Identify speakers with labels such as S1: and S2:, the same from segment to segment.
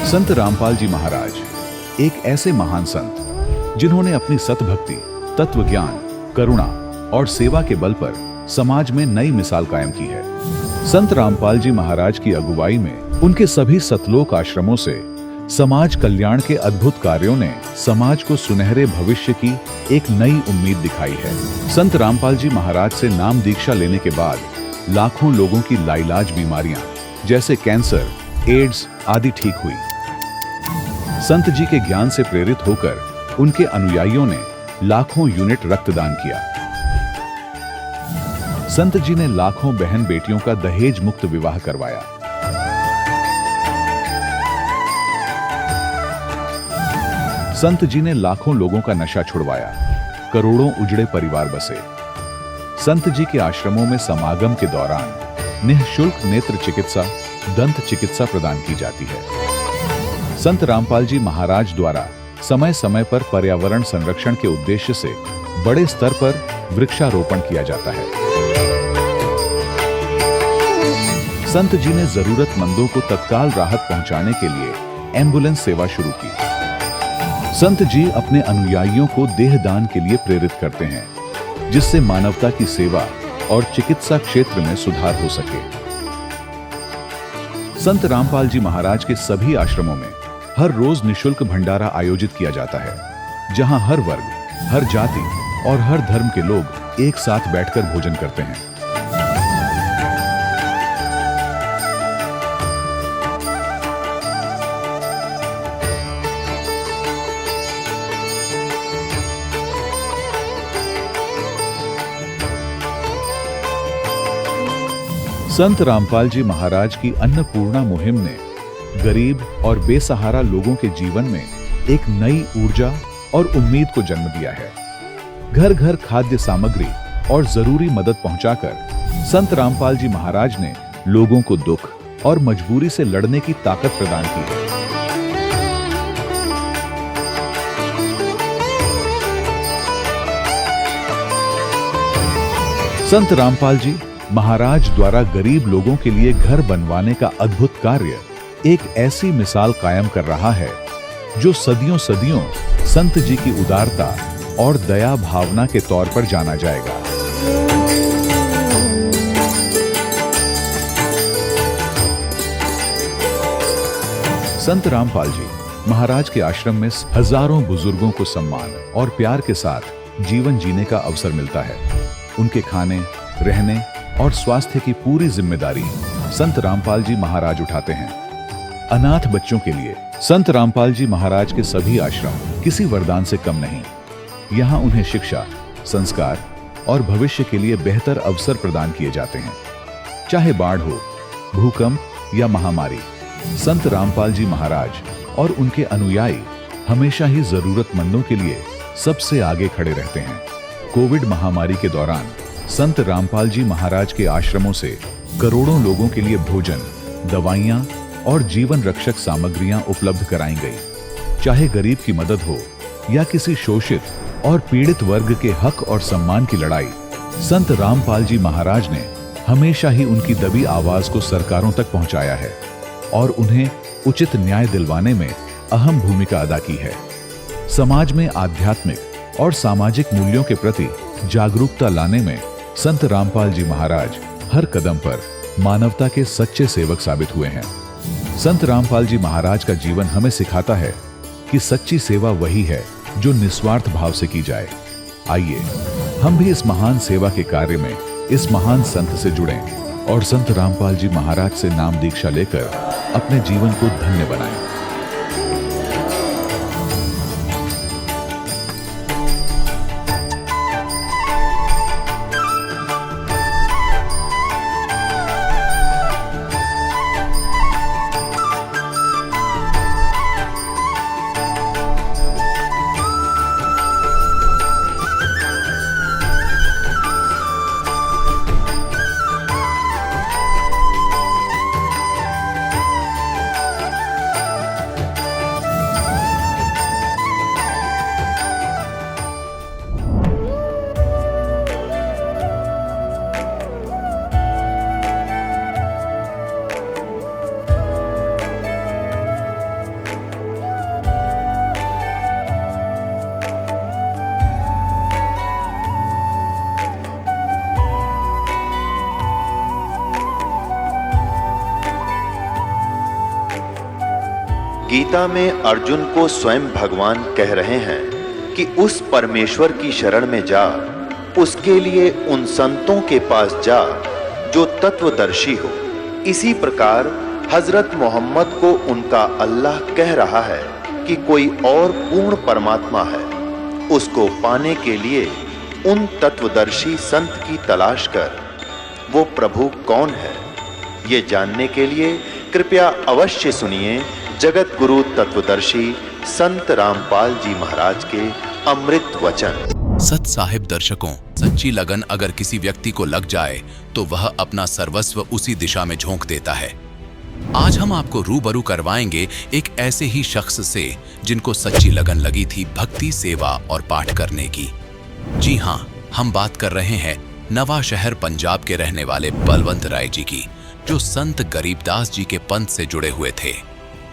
S1: संत रामपाल जी महाराज एक ऐसे महान संत जिन्होंने अपनी सतभक्ति, तत्व ज्ञान, करुणा और सेवा के बल पर समाज में नई मिसाल कायम की है। संत रामपाल जी महाराज की अगुवाई में उनके सभी सतलोक आश्रमों से समाज कल्याण के अद्भुत कार्यों ने समाज को सुनहरे भविष्य की एक नई उम्मीद दिखाई है। संत रामपाल जी महाराज से नाम दीक्षा लेने के बाद लाखों लोगों की लाइलाज बीमारियां जैसे कैंसर, एड्स आदि ठीक हुई। संत जी के ज्ञान से प्रेरित होकर उनके अनुयायियों ने लाखों यूनिट रक्तदान किया। संत जी ने लाखों बहन बेटियों का दहेज मुक्त विवाह करवाया। संत जी ने लाखों लोगों का नशा छुड़वाया, करोड़ों उजड़े परिवार बसे। संत जी के आश्रमों में समागम के दौरान निःशुल्क नेत्र चिकित्सा, दंत चिकित्सा प्रदान की जाती है। संत रामपाल जी महाराज द्वारा समय समय पर पर्यावरण संरक्षण के उद्देश्य से बड़े स्तर पर वृक्षारोपण किया जाता है। संत जी ने जरूरतमंदों को तत्काल राहत पहुंचाने के लिए एम्बुलेंस सेवा शुरू की। संत जी अपने अनुयायियों को देहदान के लिए प्रेरित करते हैं, जिससे मानवता की सेवा और चिकित्सा क्षेत्र में सुधार हो सके। संत रामपाल जी महाराज के सभी आश्रमों में हर रोज निःशुल्क भंडारा आयोजित किया जाता है, जहां हर वर्ग, हर जाति और हर धर्म के लोग एक साथ बैठकर भोजन करते हैं। संत रामपाल जी महाराज की अन्नपूर्णा मुहिम ने गरीब और बेसहारा लोगों के जीवन में एक नई ऊर्जा और उम्मीद को जन्म दिया है। घर घर खाद्य सामग्री और जरूरी मदद पहुंचाकर संत रामपाल जी महाराज ने लोगों को दुख और मजबूरी से लड़ने की ताकत प्रदान की है। संत रामपाल जी महाराज द्वारा गरीब लोगों के लिए घर बनवाने का अद्भुत कार्य एक ऐसी मिसाल कायम कर रहा है जो सदियों सदियों संत जी की उदारता और दया भावना के तौर पर जाना जाएगा। संत रामपाल जी महाराज के आश्रम में हजारों बुजुर्गों को सम्मान और प्यार के साथ जीवन जीने का अवसर मिलता है। उनके खाने, रहने और स्वास्थ्य की पूरी जिम्मेदारी संत रामपाल जी महाराज उठाते हैं। अनाथ बच्चों के लिए संत रामपाल जी महाराज के सभी आश्रम किसी वरदान से कम नहीं। यहाँ उन्हें शिक्षा, संस्कार और भविष्य के लिए बेहतर अवसर प्रदान किए जाते हैं। चाहे बाढ़ हो, भूकंप या महामारी, संत रामपाल जी महाराज और उनके अनुयायी हमेशा ही जरूरतमंदों के लिए सबसे आगे खड़े रहते हैं। कोविड महामारी के दौरान संत रामपाल जी महाराज के आश्रमों से करोड़ों लोगों के लिए भोजन, दवाइयां और जीवन रक्षक सामग्रियां उपलब्ध कराई गई। चाहे गरीब की मदद हो या किसी शोषित और पीड़ित वर्ग के हक और सम्मान की लड़ाई, संत रामपाल जी महाराज ने हमेशा ही उनकी दबी आवाज को सरकारों तक पहुंचाया है और उन्हें उचित न्याय दिलवाने में अहम भूमिका अदा की है। समाज में आध्यात्मिक और सामाजिक मूल्यों के प्रति जागरूकता लाने में संत रामपाल जी महाराज हर कदम पर मानवता के सच्चे सेवक साबित हुए हैं। संत रामपाल जी महाराज का जीवन हमें सिखाता है कि सच्ची सेवा वही है जो निस्वार्थ भाव से की जाए। आइए हम भी इस महान सेवा के कार्य में इस महान संत से जुड़ें और संत रामपाल जी महाराज से नाम दीक्षा लेकर अपने जीवन को धन्य बनाएं।
S2: गीता में अर्जुन को स्वयं भगवान कह रहे हैं कि उस परमेश्वर की शरण में जा, उसके लिए उन संतों के पास जा जो तत्वदर्शी हो। इसी प्रकार हजरत मोहम्मद को उनका अल्लाह कह रहा है कि कोई और पूर्ण परमात्मा है, उसको पाने के लिए उन तत्वदर्शी संत की तलाश कर। वो प्रभु कौन है, ये जानने के लिए कृपया अवश्य सुनिए जगत गुरु तत्वदर्शी संत रामपाल जी महाराज के अमृत वचन।
S3: सत साहिब दर्शकों, सच्ची लगन अगर किसी व्यक्ति को लग जाए तो वह अपना सर्वस्व उसी दिशा में झोंक देता है। आज हम आपको रूबरू करवाएंगे एक ऐसे ही शख्स से जिनको सच्ची लगन लगी थी भक्ति, सेवा और पाठ करने की। जी हां, हम बात कर रहे हैं नवा शहर पंजाब के रहने वाले बलवंत राय जी की, जो संत गरीबदास जी के पंथ से जुड़े हुए थे।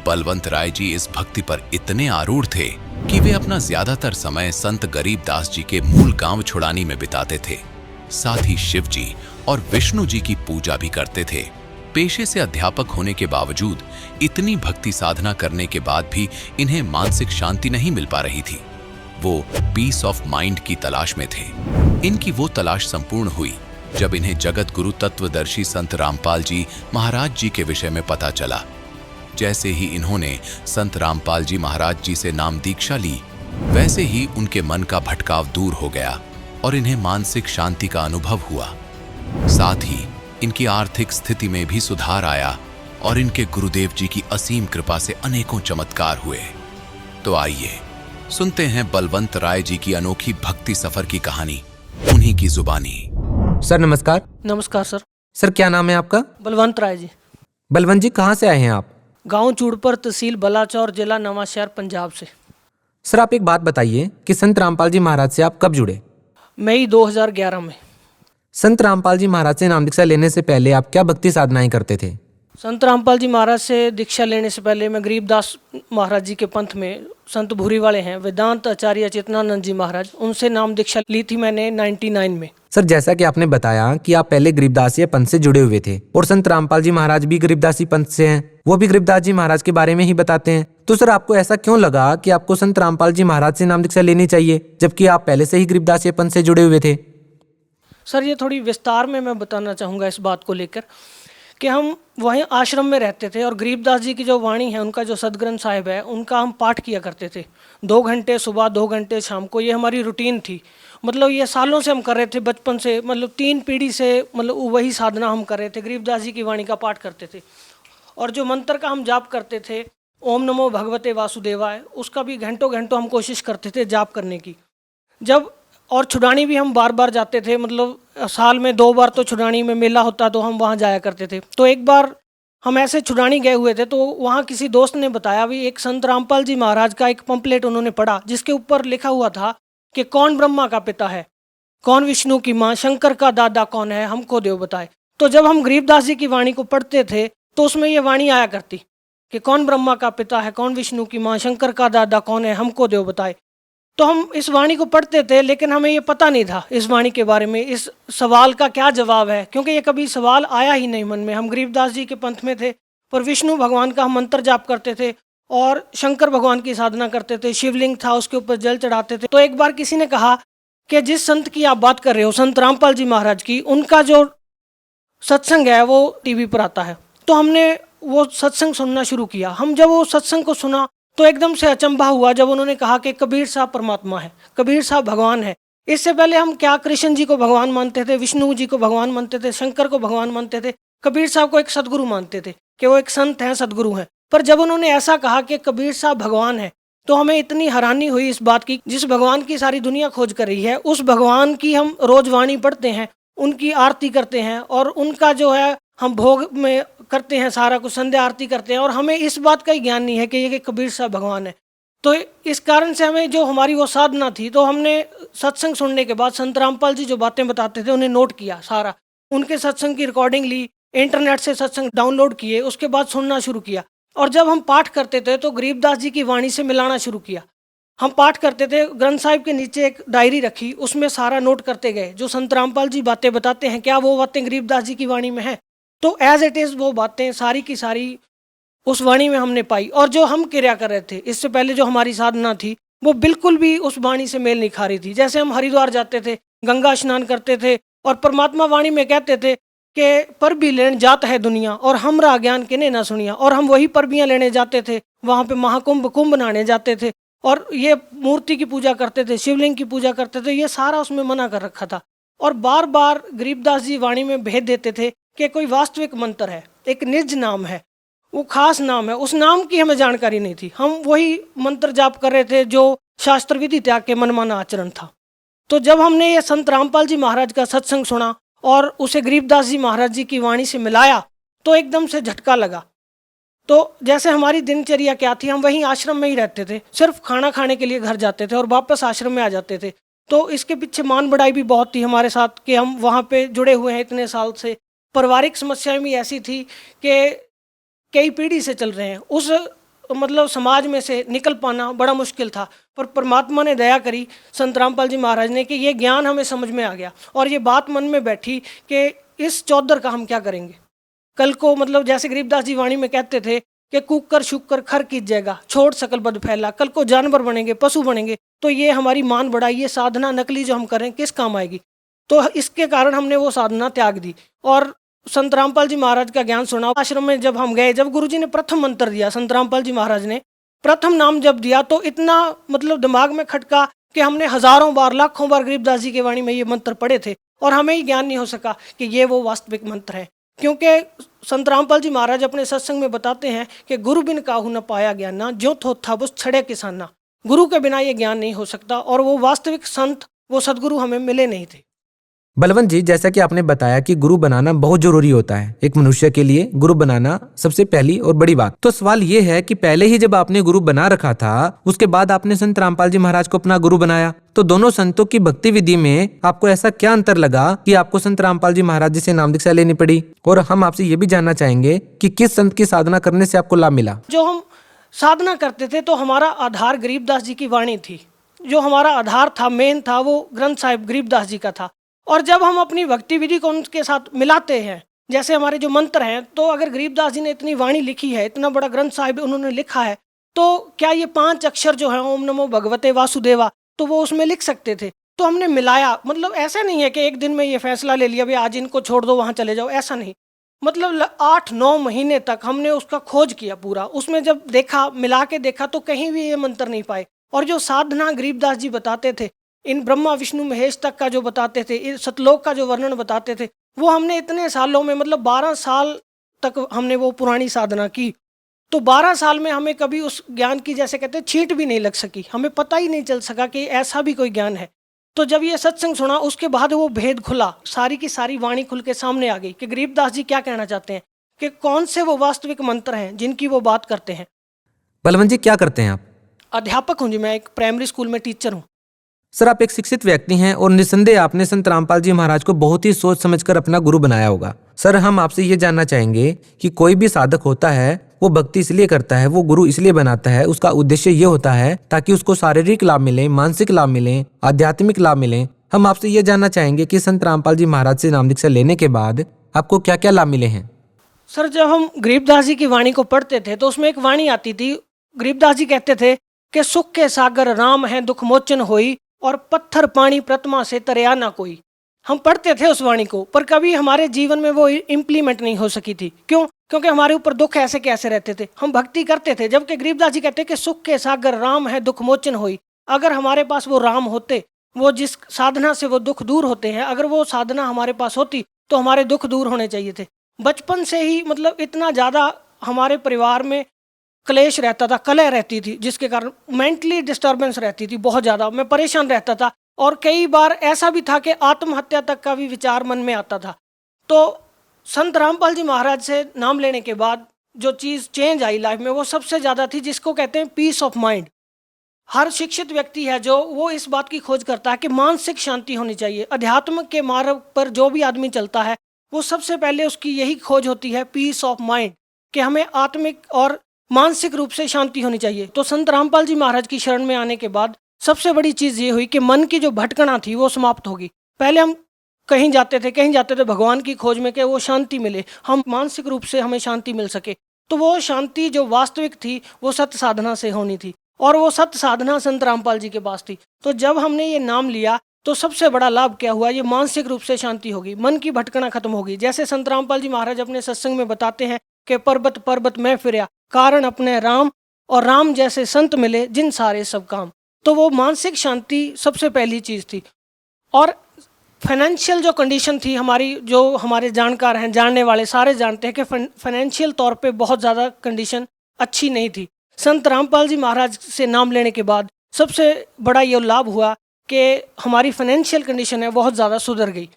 S3: बलवंत राय जी इस भक्ति पर इतने आरूढ़ थे कि वे अपना ज्यादातर समय संत गरीबदास जी के मूल गांव छुड़ानी में बिताते थे। साथ ही शिव जी और विष्णु जी की पूजा भी करते थे। पेशे से अध्यापक होने के बावजूद इतनी भक्ति साधना करने के बाद भी इन्हें मानसिक शांति नहीं मिल पा रही थी। वो पीस ऑफ माइंड की तलाश में थे। इनकी वो तलाश संपूर्ण हुई जब इन्हें जगत गुरु तत्वदर्शी संत रामपाल जी महाराज जी के विषय में पता चला। जैसे ही इन्होंने संत रामपाल जी महाराज जी से नाम दीक्षा ली, वैसे ही उनके मन का भटकाव दूर हो गया और इन्हें मानसिक शांति का अनुभव हुआ। साथ ही इनकी आर्थिक स्थिति में भी सुधार आया और इनके गुरुदेव जी की असीम कृपा से अनेकों चमत्कार हुए। तो आइए सुनते हैं बलवंत राय जी की अनोखी भक्ति सफर की कहानी, उन्हीं की जुबानी।
S4: सर नमस्कार।
S5: नमस्कार सर।
S4: सर क्या नाम है आपका?
S5: बलवंत राय जी।
S4: बलवंत जी कहाँ से आए हैं आप?
S5: गांव चूड़पर, तहसील बलाचौर, जिला नवांशहर, पंजाब से।
S4: सर आप एक बात बताइए कि संत रामपाल जी महाराज से आप कब जुड़े?
S5: मई 2011 में।
S4: संत रामपाल जी महाराज से नाम दीक्षा लेने से पहले आप क्या भक्ति साधनाएं करते थे?
S5: संत रामपाल जी महाराज से दीक्षा लेने से पहले मैं गरीबदास महाराज जी के पंथ में, संत भूरी वाले हैं, वेदांत आचार्य चेतनानंद जी महाराज, उनसे नाम दीक्षा ली थी मैंने 99 में।
S4: सर जैसा कि आपने बताया कि आप पहले गरीबदासी पंथ से जुड़े हुए थे और संत रामपाल जी महाराज भी गरीबदासी पंथ से हैं, वो भी गरीबदास जी महाराज के बारे में ही बताते हैं। तो सर आपको ऐसा क्यों लगा कि आपको संत रामपाल जी महाराज से नाम दीक्षा लेनी चाहिए जबकि आप पहले से ही गरीबदासी पंथ से जुड़े हुए थे?
S5: सर ये थोड़ी विस्तार में मैं बताना चाहूँगा इस बात को लेकर कि हम वहीं आश्रम में रहते थे और गरीबदास जी की जो वाणी है, उनका जो सदग्रंथ साहिब है, उनका हम पाठ किया करते थे 2 घंटे सुबह, 2 घंटे शाम को। ये हमारी रूटीन थी। मतलब ये सालों से हम कर रहे थे, बचपन से, मतलब 3 पीढ़ी से, मतलब वही साधना हम कर रहे थे। गरीबदास जी की वाणी का पाठ करते थे और जो मंत्र का हम जाप करते थे, ओम नमो भगवते वासुदेवाय, उसका भी घंटों घंटों हम कोशिश करते थे जाप करने की। जब और छुड़ानी भी हम बार बार जाते थे, मतलब साल में 2 बार तो छुड़ानी में मेला होता तो हम वहाँ जाया करते थे। तो एक बार हम ऐसे छुड़ानी गए हुए थे तो वहाँ किसी दोस्त ने बताया भी एक संत रामपाल जी महाराज का एक पंपलेट उन्होंने पढ़ा जिसके ऊपर लिखा हुआ था कि कौन ब्रह्मा का पिता है, कौन विष्णु की माँ, शंकर का दादा कौन है, हमको देव बताए। तो जब हम गरीबदास जी की वाणी को पढ़ते थे तो उसमें ये वाणी आया करती कि कौन ब्रह्मा का पिता है, कौन विष्णु की माँ, शंकर का दादा कौन है, हमको देव बताए। तो हम इस वाणी को पढ़ते थे लेकिन हमें ये पता नहीं था इस वाणी के बारे में, इस सवाल का क्या जवाब है, क्योंकि ये कभी सवाल आया ही नहीं मन में। हम गरीबदास जी के पंथ में थे पर विष्णु भगवान का हम मंत्र जाप करते थे और शंकर भगवान की साधना करते थे, शिवलिंग था उसके ऊपर जल चढ़ाते थे। तो एक बार किसी ने कहा कि जिस संत की आप बात कर रहे हो, संत रामपाल जी महाराज की, उनका जो सत्संग है वो टीवी पर आता है। तो हमने वो सत्संग सुनना शुरू किया। हम जब वो सत्संग को सुना तो एकदम से अचंभा हुआ जब उन्होंने कहा कि कबीर साहब परमात्मा है, कबीर साहब भगवान है। इससे पहले हम क्या कृष्ण जी को भगवान मानते थे, विष्णु जी को भगवान मानते थे, शंकर को भगवान मानते थे, कबीर साहब को एक सदगुरु मानते थे कि वो एक संत हैं, सदगुरु हैं। पर जब उन्होंने ऐसा कहा कि कबीर साहब भगवान है तो हमें इतनी हैरानी हुई इस बात की, जिस भगवान की सारी दुनिया खोज कर रही है उस भगवान की हम रोज वाणी पढ़ते हैं, उनकी आरती करते हैं और उनका जो है हम भोग में करते हैं, सारा कुछ संध्या आरती करते हैं और हमें इस बात का ही ज्ञान नहीं है कि ये कबीर साहब भगवान है। तो इस कारण से हमें जो हमारी वो साधना थी, तो हमने सत्संग सुनने के बाद संत रामपाल जी जो बातें बताते थे उन्हें नोट किया, सारा उनके सत्संग की रिकॉर्डिंग ली, इंटरनेट से सत्संग डाउनलोड किए, उसके बाद सुनना शुरू किया। और जब हम पाठ करते थे तो गरीबदास जी की वाणी से मिलाना शुरू किया। हम पाठ करते थे, ग्रंथ साहिब के नीचे एक डायरी रखी, उसमें सारा नोट करते गए। जो संत रामपाल जी बातें बताते हैं क्या वो बातें गरीबदास जी की वाणी में है? तो एज इट इज़ वो बातें सारी की सारी उस वाणी में हमने पाई। और जो हम क्रिया कर रहे थे इससे पहले, जो हमारी साधना थी, वो बिल्कुल भी उस वाणी से मेल नहीं खा रही थी। जैसे हम हरिद्वार जाते थे, गंगा स्नान करते थे और परमात्मा वाणी में कहते थे कि पर भी लेन जात है दुनिया और हमरा ज्ञान किने ना सुनिया, और हम वही परबियाँ लेने जाते थे, वहाँ पे महाकुंभ कुंभ नहाने जाते थे और ये मूर्ति की पूजा करते थे, शिवलिंग की पूजा करते थे, ये सारा उसमें मना कर रखा था। और बार बार गरीबदास जी वाणी में भेद देते थे कि कोई वास्तविक मंत्र है, एक निज नाम है, वो खास नाम है, उस नाम की हमें जानकारी नहीं थी। हम वही मंत्र जाप कर रहे थे जो शास्त्र विधि त्याग के मनमाना आचरण था। तो जब हमने ये संत रामपाल जी महाराज का सत्संग सुना और उसे गरीबदास जी महाराज जी की वाणी से मिलाया तो एकदम से झटका लगा। तो जैसे हमारी दिनचर्या क्या थी, हम वहीं आश्रम में ही रहते थे, सिर्फ खाना खाने के लिए घर जाते थे और वापस आश्रम में आ जाते थे। तो इसके पीछे मान बढ़ाई भी बहुत थी हमारे साथ कि हम वहाँ पे जुड़े हुए हैं इतने साल से। पारिवारिक समस्याएं भी ऐसी थी कि कई पीढ़ी से चल रहे हैं, उस मतलब समाज में से निकल पाना बड़ा मुश्किल था। पर परमात्मा ने दया करी, संत रामपाल जी महाराज ने, कि ये ज्ञान हमें समझ में आ गया और ये बात मन में बैठी कि इस चौधर का हम क्या करेंगे कल को। मतलब जैसे गरीबदास जी वाणी में कहते थे कि कुकर शुकर खर कीजिएगा, छोड़ सकल बद फैला, कल को जानवर बनेंगे, पशु बनेंगे, तो ये हमारी मान बढ़ाई, ये साधना नकली जो हम करें किस काम आएगी। तो इसके कारण हमने वो साधना त्याग दी और संत रामपाल जी महाराज का ज्ञान सुना। आश्रम में जब हम गए, जब गुरुजी ने प्रथम मंत्र दिया, संत रामपाल जी महाराज ने प्रथम नाम जब दिया, तो इतना मतलब दिमाग में खटका कि हमने हजारों बार, लाखों बार गरीबदास जी के वाणी में ये मंत्र पढ़े थे और हमें ही ज्ञान नहीं हो सका कि ये वो वास्तविक मंत्र है। क्योंकि संत रामपाल जी महाराज अपने सत्संग में बताते हैं कि गुरु बिन काहू न पाया ज्ञाना, जो थो था बुस छड़े किसाना। गुरु के बिना ये ज्ञान नहीं हो सकता और वो वास्तविक संत, वो सदगुरु हमें मिले नहीं थे।
S4: बलवंत जी, जैसा कि आपने बताया कि गुरु बनाना बहुत जरूरी होता है, एक मनुष्य के लिए गुरु बनाना सबसे पहली और बड़ी बात। तो सवाल ये है कि पहले ही जब आपने गुरु बना रखा था, उसके बाद आपने संत रामपाल जी महाराज को अपना गुरु बनाया, तो दोनों संतों की भक्ति विधि में आपको ऐसा क्या अंतर लगा कि आपको संत रामपाल जी महाराज जी से नाम दीक्षा लेनी पड़ी? और हम आपसे ये भी जानना चाहेंगे कि किस संत की साधना करने से आपको लाभ मिला?
S5: जो हम साधना करते थे तो हमारा आधार गरीबदास जी की वाणी थी, जो हमारा आधार था, मेन था, वो ग्रंथ साहिब गरीबदास जी का था। और जब हम अपनी भक्ति विधि को उनके साथ मिलाते हैं, जैसे हमारे जो मंत्र हैं, तो अगर गरीबदास जी ने इतनी वाणी लिखी है, इतना बड़ा ग्रंथ साहिब उन्होंने लिखा है, तो क्या ये 5 अक्षर जो है ओम नमो भगवते वासुदेवा, तो वो उसमें लिख सकते थे। तो हमने मिलाया, मतलब ऐसा नहीं है कि एक दिन में ये फैसला ले लिया भाई आज इनको छोड़ दो वहाँ चले जाओ, ऐसा नहीं। मतलब 8-9 महीने तक हमने उसका खोज किया पूरा। उसमें जब देखा, मिला के देखा, तो कहीं भी ये मंत्र नहीं पाए। और जो साधना गरीबदास जी बताते थे, इन ब्रह्मा विष्णु महेश तक का जो बताते थे, इन सतलोक का जो वर्णन बताते थे, वो हमने इतने सालों में, मतलब 12 साल तक हमने वो पुरानी साधना की। तो 12 साल में हमें कभी उस ज्ञान की, जैसे कहते हैं, छींट भी नहीं लग सकी, हमें पता ही नहीं चल सका कि ऐसा भी कोई ज्ञान है। तो जब ये सत्संग सुना, उसके बाद वो भेद खुला, सारी की सारी वाणी खुल के सामने आ गई कि गरीबदास जी क्या कहना चाहते हैं, कि कौन से वो वास्तविक मंत्र हैं जिनकी वो बात करते हैं।
S4: बलवंत जी, क्या करते हैं आप?
S5: अध्यापक हूँ जी, मैं एक प्राइमरी स्कूल में टीचर हूँ।
S4: सर, आप एक शिक्षित व्यक्ति हैं और निस्संदेह आपने संत रामपाल जी महाराज को बहुत ही सोच समझकर अपना गुरु बनाया होगा। सर, हम आपसे ये जानना चाहेंगे कि कोई भी साधक होता है, वो भक्ति इसलिए करता है, वो गुरु इसलिए बनाता है, उसका उद्देश्य ये होता है ताकि उसको शारीरिक लाभ मिले, मानसिक लाभ मिले, आध्यात्मिक लाभ मिले। हम आपसे ये जानना चाहेंगे कि संत रामपाल जी महाराज से नाम दीक्षा लेने के बाद आपको क्या क्या लाभ मिले हैं?
S5: सर, जब हम गरीबदास जी की वाणी को पढ़ते थे तो उसमें एक वाणी आती थी, गरीबदास जी कहते थे कि सुख के सागर राम है दुख मोचन होई, और पत्थर पानी प्रतिमा से तरया ना कोई। हम पढ़ते थे उस वाणी को, पर कभी हमारे जीवन में वो इम्प्लीमेंट नहीं हो सकी थी। क्यों? क्योंकि हमारे ऊपर दुख ऐसे कैसे रहते थे। हम भक्ति करते थे, जबकि गरीबदास जी कहते कि सुख के सागर राम है दुख मोचन होई। अगर हमारे पास वो राम होते, वो जिस साधना से वो दुख दूर होते हैं, अगर वो साधना हमारे पास होती तो हमारे दुख दूर होने चाहिए थे। बचपन से ही मतलब इतना ज़्यादा हमारे परिवार में क्लेश रहता था, कलह रहती थी, जिसके कारण मेंटली डिस्टर्बेंस रहती थी बहुत ज़्यादा। मैं परेशान रहता था और कई बार ऐसा भी था कि आत्महत्या तक का भी विचार मन में आता था। तो संत रामपाल जी महाराज से नाम लेने के बाद जो चीज़ चेंज आई लाइफ में, वो सबसे ज़्यादा थी, जिसको कहते हैं पीस ऑफ माइंड। हर शिक्षित व्यक्ति है जो वो इस बात की खोज करता है कि मानसिक शांति होनी चाहिए। अध्यात्म के मार्ग पर जो भी आदमी चलता है, वो सबसे पहले उसकी यही खोज होती है, पीस ऑफ माइंड, कि हमें आत्मिक और मानसिक रूप से शांति होनी चाहिए। तो संत रामपाल जी महाराज की शरण में आने के बाद सबसे बड़ी चीज़ ये हुई कि मन की जो भटकना थी वो समाप्त होगी। पहले हम कहीं जाते थे भगवान की खोज में कि वो शांति मिले, हम मानसिक रूप से हमें शांति मिल सके। तो वो शांति जो वास्तविक थी वो सत्य साधना से होनी थी, और वो सत्य साधना संत रामपाल जी के पास थी। तो जब हमने ये नाम लिया तो सबसे बड़ा लाभ क्या हुआ, ये मानसिक रूप से शांति होगी, मन की भटकना खत्म होगी। जैसे संत रामपाल जी महाराज अपने सत्संग में बताते हैं कि पर्वत पर्वत में फिरया, कारण अपने राम, और राम जैसे संत मिले जिन सारे सब काम। तो वो मानसिक शांति सबसे पहली चीज़ थी। और फाइनेंशियल जो कंडीशन थी हमारी, जो हमारे जानकार हैं, जानने वाले सारे जानते हैं कि फाइनेंशियल तौर पे बहुत ज़्यादा कंडीशन अच्छी नहीं थी। संत रामपाल जी महाराज से नाम लेने के बाद सबसे बड़ा ये लाभ हुआ कि हमारी फाइनेंशियल कंडीशन है बहुत ज़्यादा सुधर गई।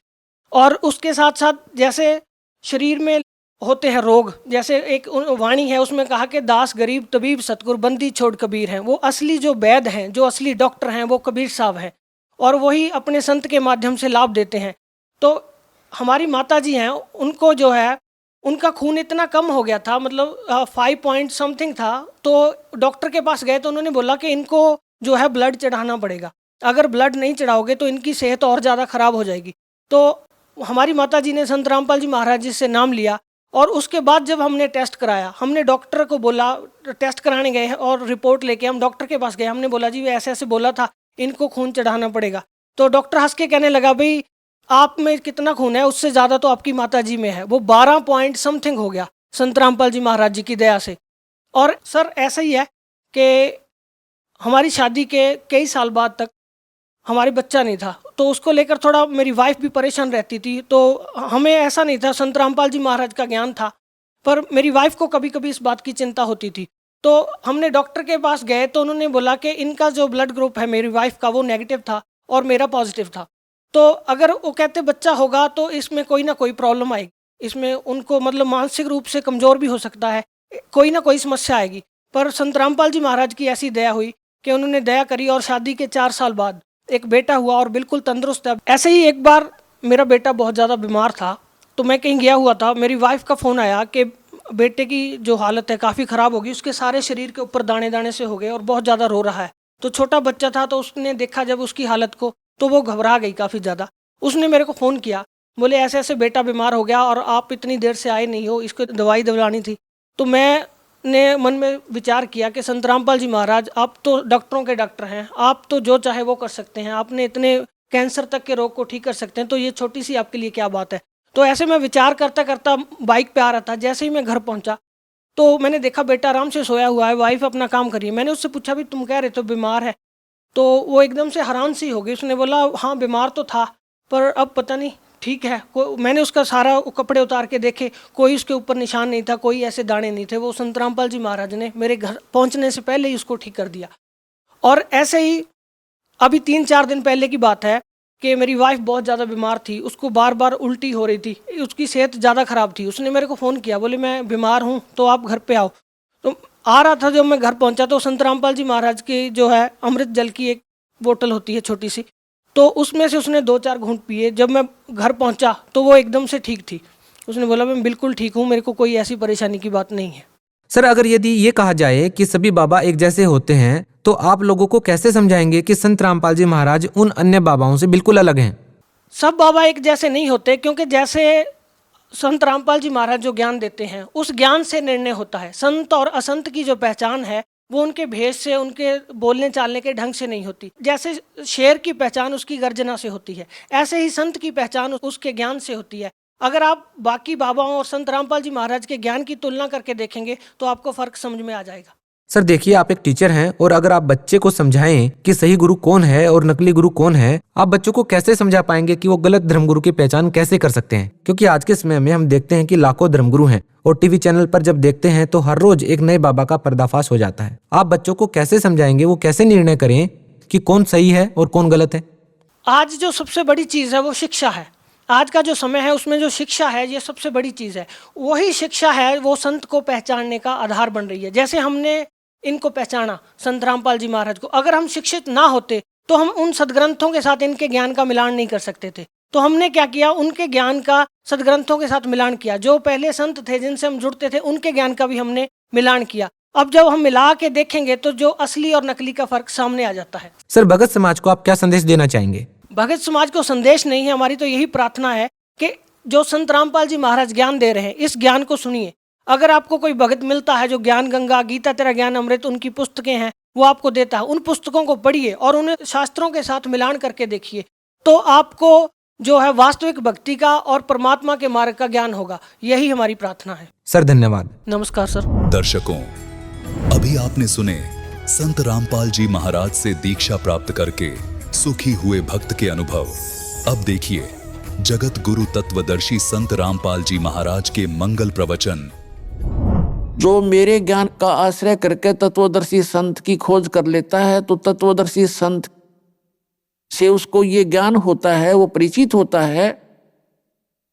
S5: और उसके साथ साथ जैसे शरीर में होते हैं रोग, जैसे एक वाणी है उसमें कहा कि दास गरीब तबीब सतगुर बंदी छोड़ कबीर हैं। वो असली जो वैद्य हैं, जो असली डॉक्टर हैं, वो कबीर साहब हैं, और वही अपने संत के माध्यम से लाभ देते हैं। तो हमारी माता जी हैं, उनको जो है उनका खून इतना कम हो गया था, मतलब 5 पॉइंट समथिंग था। तो डॉक्टर के पास गए तो उन्होंने बोला कि इनको जो है ब्लड चढ़ाना पड़ेगा, अगर ब्लड नहीं चढ़ाओगे तो इनकी सेहत और ज़्यादा ख़राब हो जाएगी। तो हमारी माता जी ने संत रामपाल जी महाराज जी से नाम लिया, और उसके बाद जब हमने टेस्ट कराया, हमने डॉक्टर को बोला, टेस्ट कराने गए और रिपोर्ट लेके हम डॉक्टर के पास गए, हमने बोला जी ऐसे ऐसे बोला था, इनको खून चढ़ाना पड़ेगा। तो डॉक्टर हंस के कहने लगा, भाई आप में कितना खून है, उससे ज़्यादा तो आपकी माता जी में है। वो 12 पॉइंट समथिंग हो गया संत रामपाल जी महाराज जी की दया से। और सर ऐसा ही है कि हमारी शादी के कई साल बाद तक हमारे बच्चा नहीं था, तो उसको लेकर थोड़ा मेरी वाइफ भी परेशान रहती थी। तो हमें ऐसा नहीं था, संत रामपाल जी महाराज का ज्ञान था, पर मेरी वाइफ को कभी कभी इस बात की चिंता होती थी। तो हमने डॉक्टर के पास गए तो उन्होंने बोला कि इनका जो ब्लड ग्रुप है मेरी वाइफ का वो नेगेटिव था और मेरा पॉजिटिव था। तो अगर वो कहते बच्चा होगा तो इसमें कोई ना कोई प्रॉब्लम आएगी, इसमें उनको मतलब मानसिक रूप से कमज़ोर भी हो सकता है, कोई ना कोई समस्या आएगी। पर संत रामपाल जी महाराज की ऐसी दया हुई कि उन्होंने दया करी, और शादी के 4 साल बाद एक बेटा हुआ और बिल्कुल तंदुरुस्त है। ऐसे ही एक बार मेरा बेटा बहुत ज़्यादा बीमार था, तो मैं कहीं गया हुआ था, मेरी वाइफ का फ़ोन आया कि बेटे की जो हालत है काफ़ी ख़राब होगी, उसके सारे शरीर के ऊपर दाने दाने से हो गए और बहुत ज़्यादा रो रहा है। तो छोटा बच्चा था, तो उसने देखा जब उसकी हालत को, तो वो घबरा गई काफ़ी ज़्यादा। उसने मेरे को फ़ोन किया, बोले ऐसे ऐसे बेटा बीमार हो गया और आप इतनी देर से आए नहीं हो, इसको दवाई दिलानी थी। तो मैंने मन में विचार किया कि संत रामपाल जी महाराज, आप तो डॉक्टरों के डॉक्टर हैं, आप तो जो चाहे वो कर सकते हैं, आपने इतने कैंसर तक के रोग को ठीक कर सकते हैं, तो ये छोटी सी आपके लिए क्या बात है। तो ऐसे मैं विचार करता करता बाइक पे आ रहा था। जैसे ही मैं घर पहुंचा तो मैंने देखा बेटा आराम से सोया हुआ है, वाइफ अपना काम कर रही है। मैंने उससे पूछा भी तुम कह रहे थे बीमार है, तो वो एकदम से हैरान सी हो गई। उसने बोला हाँ बीमार तो था, पर अब पता नहीं ठीक है। मैंने उसका सारा कपड़े उतार के देखे, कोई उसके ऊपर निशान नहीं था, कोई ऐसे दाने नहीं थे। वो संत रामपाल जी महाराज ने मेरे घर पहुंचने से पहले ही उसको ठीक कर दिया। और ऐसे ही अभी 3-4 दिन पहले की बात है कि मेरी वाइफ बहुत ज़्यादा बीमार थी, उसको बार बार उल्टी हो रही थी, उसकी सेहत ज़्यादा ख़राब थी। उसने मेरे को फ़ोन किया, बोले मैं बीमार हूँ तो आप घर पे आओ। तो आ रहा था, जब मैं घर पहुँचा तो संत रामपाल जी महाराज की जो है अमृत जल की एक बोतल होती है छोटी सी, तो उसमें से उसने 2-4 घूंट पिए। जब मैं घर पहुँचा तो वो एकदम से ठीक थी। उसने बोला मैं बिल्कुल ठीक हूँ, मेरे को कोई ऐसी परेशानी की बात नहीं है।
S4: सर, अगर यदि ये कहा जाए कि सभी बाबा एक जैसे होते हैं, तो आप लोगों को कैसे समझाएंगे कि संत रामपाल जी महाराज उन अन्य बाबाओं से बिल्कुल अलग हैं?
S5: सब बाबा एक जैसे नहीं होते, क्योंकि जैसे संत रामपाल जी महाराज जो ज्ञान देते हैं उस ज्ञान से निर्णय होता है। संत और असंत की जो पहचान है वो उनके भेष से, उनके बोलने चालने के ढंग से नहीं होती। जैसे शेर की पहचान उसकी गर्जना से होती है, ऐसे ही संत की पहचान उसके ज्ञान से होती है। अगर आप बाकी बाबाओं और संत रामपाल जी महाराज के ज्ञान की तुलना करके देखेंगे तो आपको फर्क समझ में आ जाएगा।
S4: सर देखिए, आप एक टीचर हैं, और अगर आप बच्चे को समझाएं कि सही गुरु कौन है और नकली गुरु कौन है, आप बच्चों को कैसे समझा पाएंगे कि वो गलत धर्मगुरु की पहचान कैसे कर सकते हैं? क्योंकि आज के समय में हम देखते हैं कि लाखों धर्मगुरु हैं, और टीवी चैनल पर जब देखते हैं तो हर रोज एक नए बाबा का पर्दाफाश हो जाता है। आप बच्चों को कैसे समझाएंगे, वो कैसे निर्णय करें कि कौन सही है और कौन गलत है?
S5: आज जो सबसे बड़ी चीज़ है वो शिक्षा है। आज का जो समय है उसमें जो शिक्षा है ये सबसे बड़ी चीज़ है। वही शिक्षा है वो संत को पहचानने का आधार बन रही है। जैसे हमने इनको पहचाना संत रामपाल जी महाराज को, अगर हम शिक्षित ना होते तो हम उन सदग्रंथों के साथ इनके ज्ञान का मिलान नहीं कर सकते थे। तो हमने क्या किया, उनके ज्ञान का सदग्रंथों के साथ मिलान किया। जो पहले संत थे जिनसे हम जुड़ते थे उनके ज्ञान का भी हमने मिलान किया। अब जब हम मिला के देखेंगे तो जो असली और नकली का फर्क सामने आ जाता है।
S4: सर, भगत समाज को आप क्या संदेश देना चाहेंगे?
S5: भगत समाज को संदेश नहीं है, हमारी तो यही प्रार्थना है कि जो संत रामपाल जी महाराज ज्ञान दे रहे हैं इस ज्ञान को सुनिए। अगर आपको कोई भगत मिलता है जो ज्ञान गंगा, गीता तेरा ज्ञान अमृत उनकी पुस्तकें हैं वो आपको देता है, उन पुस्तकों को पढ़िए और उन्हें शास्त्रों के साथ मिलान करके देखिए, तो आपको जो है वास्तविक भक्ति का और परमात्मा के मार्ग का ज्ञान होगा। यही हमारी प्रार्थना है।
S4: सर धन्यवाद।
S5: नमस्कार सर।
S6: दर्शकों, अभी आपने सुने संत रामपाल जी महाराज से दीक्षा प्राप्त करके सुखी हुए भक्त के अनुभव। अब देखिए जगत गुरु तत्वदर्शी संत रामपाल जी महाराज के मंगल प्रवचन।
S7: जो मेरे ज्ञान का आश्रय करके तत्वदर्शी संत की खोज कर लेता है, तो तत्वदर्शी संत से उसको ये ज्ञान होता है, वो परिचित होता है,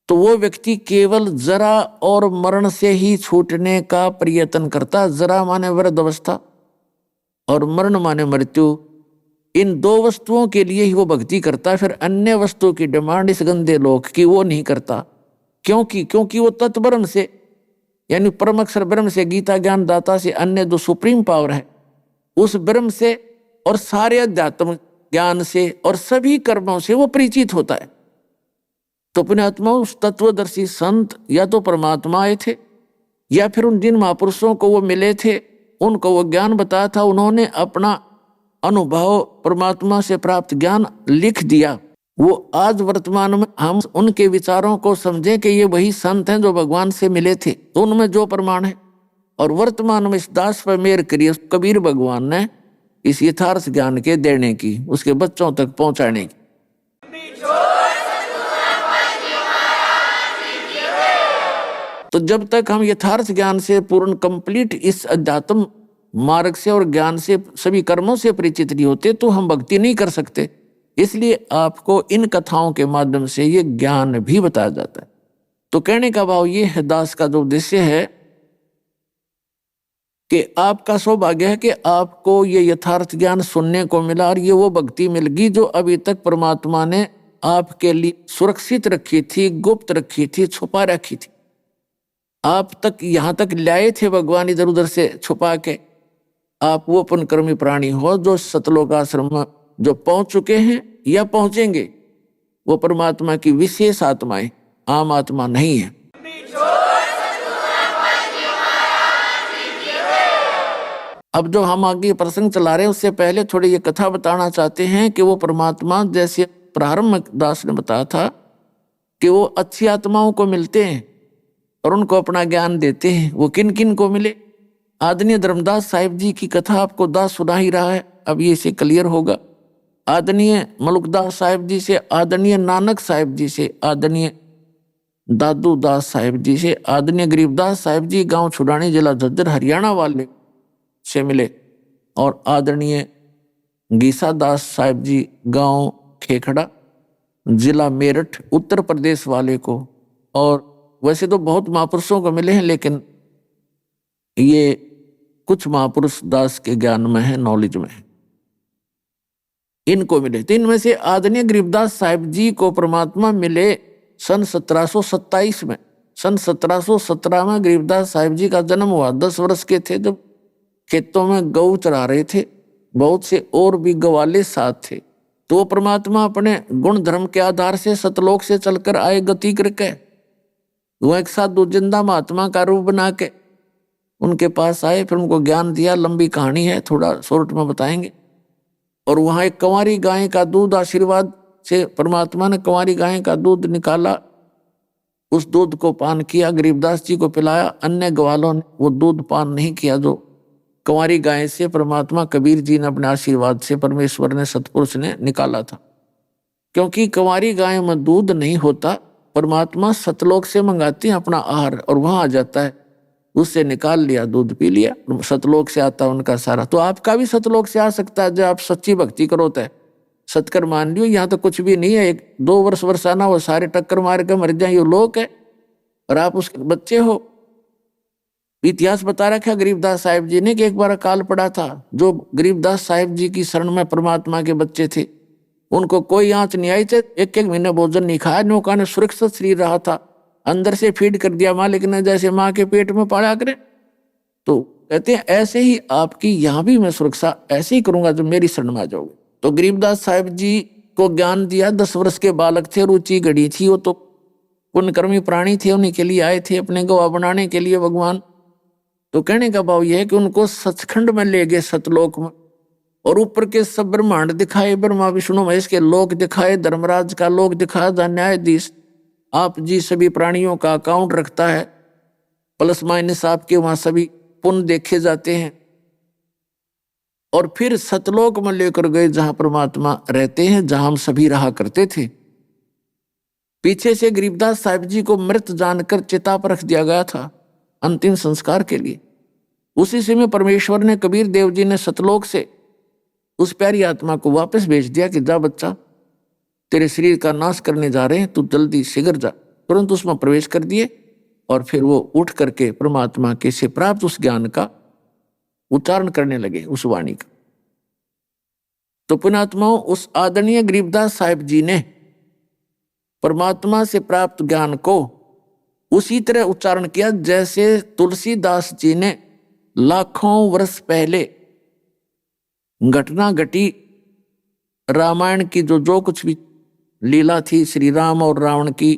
S7: तो वो व्यक्ति केवल जरा और मरण से ही छूटने का प्रयत्न करता। जरा माने वृद्ध अवस्था और मरण माने मृत्यु, इन दो वस्तुओं के लिए ही वो भक्ति करता। फिर अन्य वस्तुओं की डिमांड इस गंदे लोक की वो नहीं करता। क्योंकि वो तत्ब्रह्म से यानी परम अक्षर ब्रह्म से, गीता ज्ञान दाता से, अन्य जो सुप्रीम पावर है उस ब्रह्म से और सारे अध्यात्म ज्ञान से और सभी कर्मों से वो परिचित होता है। तो पुण्यात्मा उस तत्वदर्शी संत या तो परमात्मा आए थे या फिर उन जिन महापुरुषों को वो मिले थे उनको वो ज्ञान बताया था, उन्होंने अपना अनुभव परमात्मा से प्राप्त ज्ञान लिख दिया। वो आज वर्तमान में हम उनके विचारों को समझें कि ये वही संत हैं जो भगवान से मिले थे, तो उनमें जो प्रमाण है। और वर्तमान में इस दास पर मेहर करिए कबीर भगवान ने इस यथार्थ ज्ञान के देने की, उसके बच्चों तक पहुंचाने की। तो जब तक हम यथार्थ ज्ञान से पूर्ण कंप्लीट इस अध्यात्म मार्ग से और ज्ञान से सभी कर्मों से परिचित नहीं होते तो हम भक्ति नहीं कर सकते। इसलिए आपको इन कथाओं के माध्यम से ये ज्ञान भी बताया जाता है। तो कहने का भाव ये है, दास का जो उद्देश्य है कि आपका सौभाग्य है कि आपको ये यथार्थ ज्ञान सुनने को मिला और ये वो भक्ति मिल गई जो अभी तक परमात्मा ने आपके लिए सुरक्षित रखी थी, गुप्त रखी थी, छुपा रखी थी। आप तक यहाँ तक लाए थे भगवान इधर उधर से छुपा के। आप वो पुण्यकर्मी प्राणी हो जो सतलोक आश्रम में जो पहुंच चुके हैं या पहुंचेंगे, वो परमात्मा की विशेष आत्माएं, आम आत्मा नहीं है। अब जो हम आगे प्रसंग चला रहे हैं उससे पहले थोड़ी ये कथा बताना चाहते हैं कि वो परमात्मा जैसे प्रारंभ में दास ने बताया था कि वो अच्छी आत्माओं को मिलते हैं और उनको अपना ज्ञान देते हैं। वो किन किन को मिले? आदरणीय धर्मदास साहिब जी की कथा आपको दास सुना ही रहा है, अब ये इसे क्लियर होगा। आदरणीय मलुकदास साहिब जी से, आदरणीय नानक साहिब जी से, आदरणीय दादू दास साहिब जी से, आदरणीय गरीबदास साहिब जी गांव छुड़ानी जिला झज्जर हरियाणा वाले से मिले, और आदरणीय गीसा दास साहिब जी गांव खेखड़ा जिला मेरठ उत्तर प्रदेश वाले को। और वैसे तो बहुत महापुरुषों को मिले हैं, लेकिन ये कुछ महापुरुष दास के ज्ञान में है, नॉलेज में है, इनको मिले। तो इनमें से आदरणीय गरीबदास साहिब जी को परमात्मा मिले सन 1727 में। सन 1717 में गरीबदास साहिब जी का जन्म हुआ। 10 वर्ष के थे जब खेतों में गऊ चरा रहे थे, बहुत से और भी गवाले साथ थे। तो वो परमात्मा अपने गुण धर्म के आधार से सतलोक से चलकर आए गति करके। वो एक साधु जिंदा महात्मा का रूप बना के उनके पास आए, फिर उनको ज्ञान दिया। लंबी कहानी है, थोड़ा शॉर्ट में बताएंगे। और वहाँ एक कंवारी गाय का दूध, आशीर्वाद से परमात्मा ने कंवारी गाय का दूध निकाला, उस दूध को पान किया, गरीबदास जी को पिलाया। अन्य ग्वालों ने वो दूध पान नहीं किया जो कंवारी गाय से परमात्मा कबीर जी ने अपने आशीर्वाद से, परमेश्वर ने, सतपुरुष ने निकाला था। क्योंकि कंवारी गाय में दूध नहीं होता, परमात्मा सतलोक से मंगाते हैं अपना आहार और वहां आ जाता है, उससे निकाल लिया, दूध पी लिया, सतलोक से आता उनका सारा। तो आपका भी सतलोक से आ सकता है जब आप सच्ची भक्ति करो। तो सतकर मान लियो, यहाँ तो कुछ भी नहीं है। 1-2 वर्ष वर्षाना वो सारे टक्कर मार के मर जाए, ये लोक है और आप उसके बच्चे हो। इतिहास बता रखा गरीबदास साहिब जी ने कि एक बार अकाल पड़ा था। जो गरीबदास साहिब जी की शरण में परमात्मा के बच्चे थे उनको कोई आंच नहीं आई थे, 1-1 महीने भोजन नहीं खाया। नौका ने सुरक्षित शरीर रहा था, अंदर से फीड कर दिया मालिक ने, जैसे माँ के पेट में पाला करे। तो कहते हैं ऐसे ही आपकी यहाँ भी मैं सुरक्षा ऐसे ही करूंगा जब मेरी शरण में आ जाओगे। तो गरीबदास साहिब जी को ज्ञान दिया। 10 वर्ष के बालक थे, रुचि घड़ी थी वो, तो पुण्यकर्मी प्राणी थे, उन्हीं के लिए आए थे अपने गवाह बनाने के लिए भगवान। तो कहने का भाव यह है कि उनको सचखंड में ले गए, सतलोक में, और ऊपर के सब ब्रह्मांड दिखाए, ब्रह्मा विष्णु महेश के लोक दिखाए, धर्मराज का लोक दिखाया, जहाँ न्यायाधीश आप जी सभी प्राणियों का अकाउंट रखता है, प्लस माइनस आपके वहां सभी पुण्य देखे जाते हैं। और फिर सतलोक में लेकर गए जहां परमात्मा रहते हैं, जहां हम सभी रहा करते थे। पीछे से गरीबदास साहिब जी को मृत जानकर चिता पर रख दिया गया था अंतिम संस्कार के लिए। उसी समय परमेश्वर ने, कबीर देव जी ने सतलोक से उस प्यारी आत्मा को वापस भेज दिया कि जा बच्चा, तेरे शरीर का नाश करने जा रहे हैं, तू जल्दी शीघ्र जा। तुरंत उसमें प्रवेश कर दिए और फिर वो उठ करके परमात्मा के से प्राप्त उस ज्ञान का उच्चारण करने लगे, उस वाणी का। तो पुण्यात्माओं, उस आदरणीय गरीबदास साहिब जी ने परमात्मा से प्राप्त ज्ञान को उसी तरह उच्चारण किया जैसे तुलसीदास जी ने लाखों वर्ष पहले घटना घटी, रामायण की जो कुछ भी लीला थी, श्री राम और रावण की,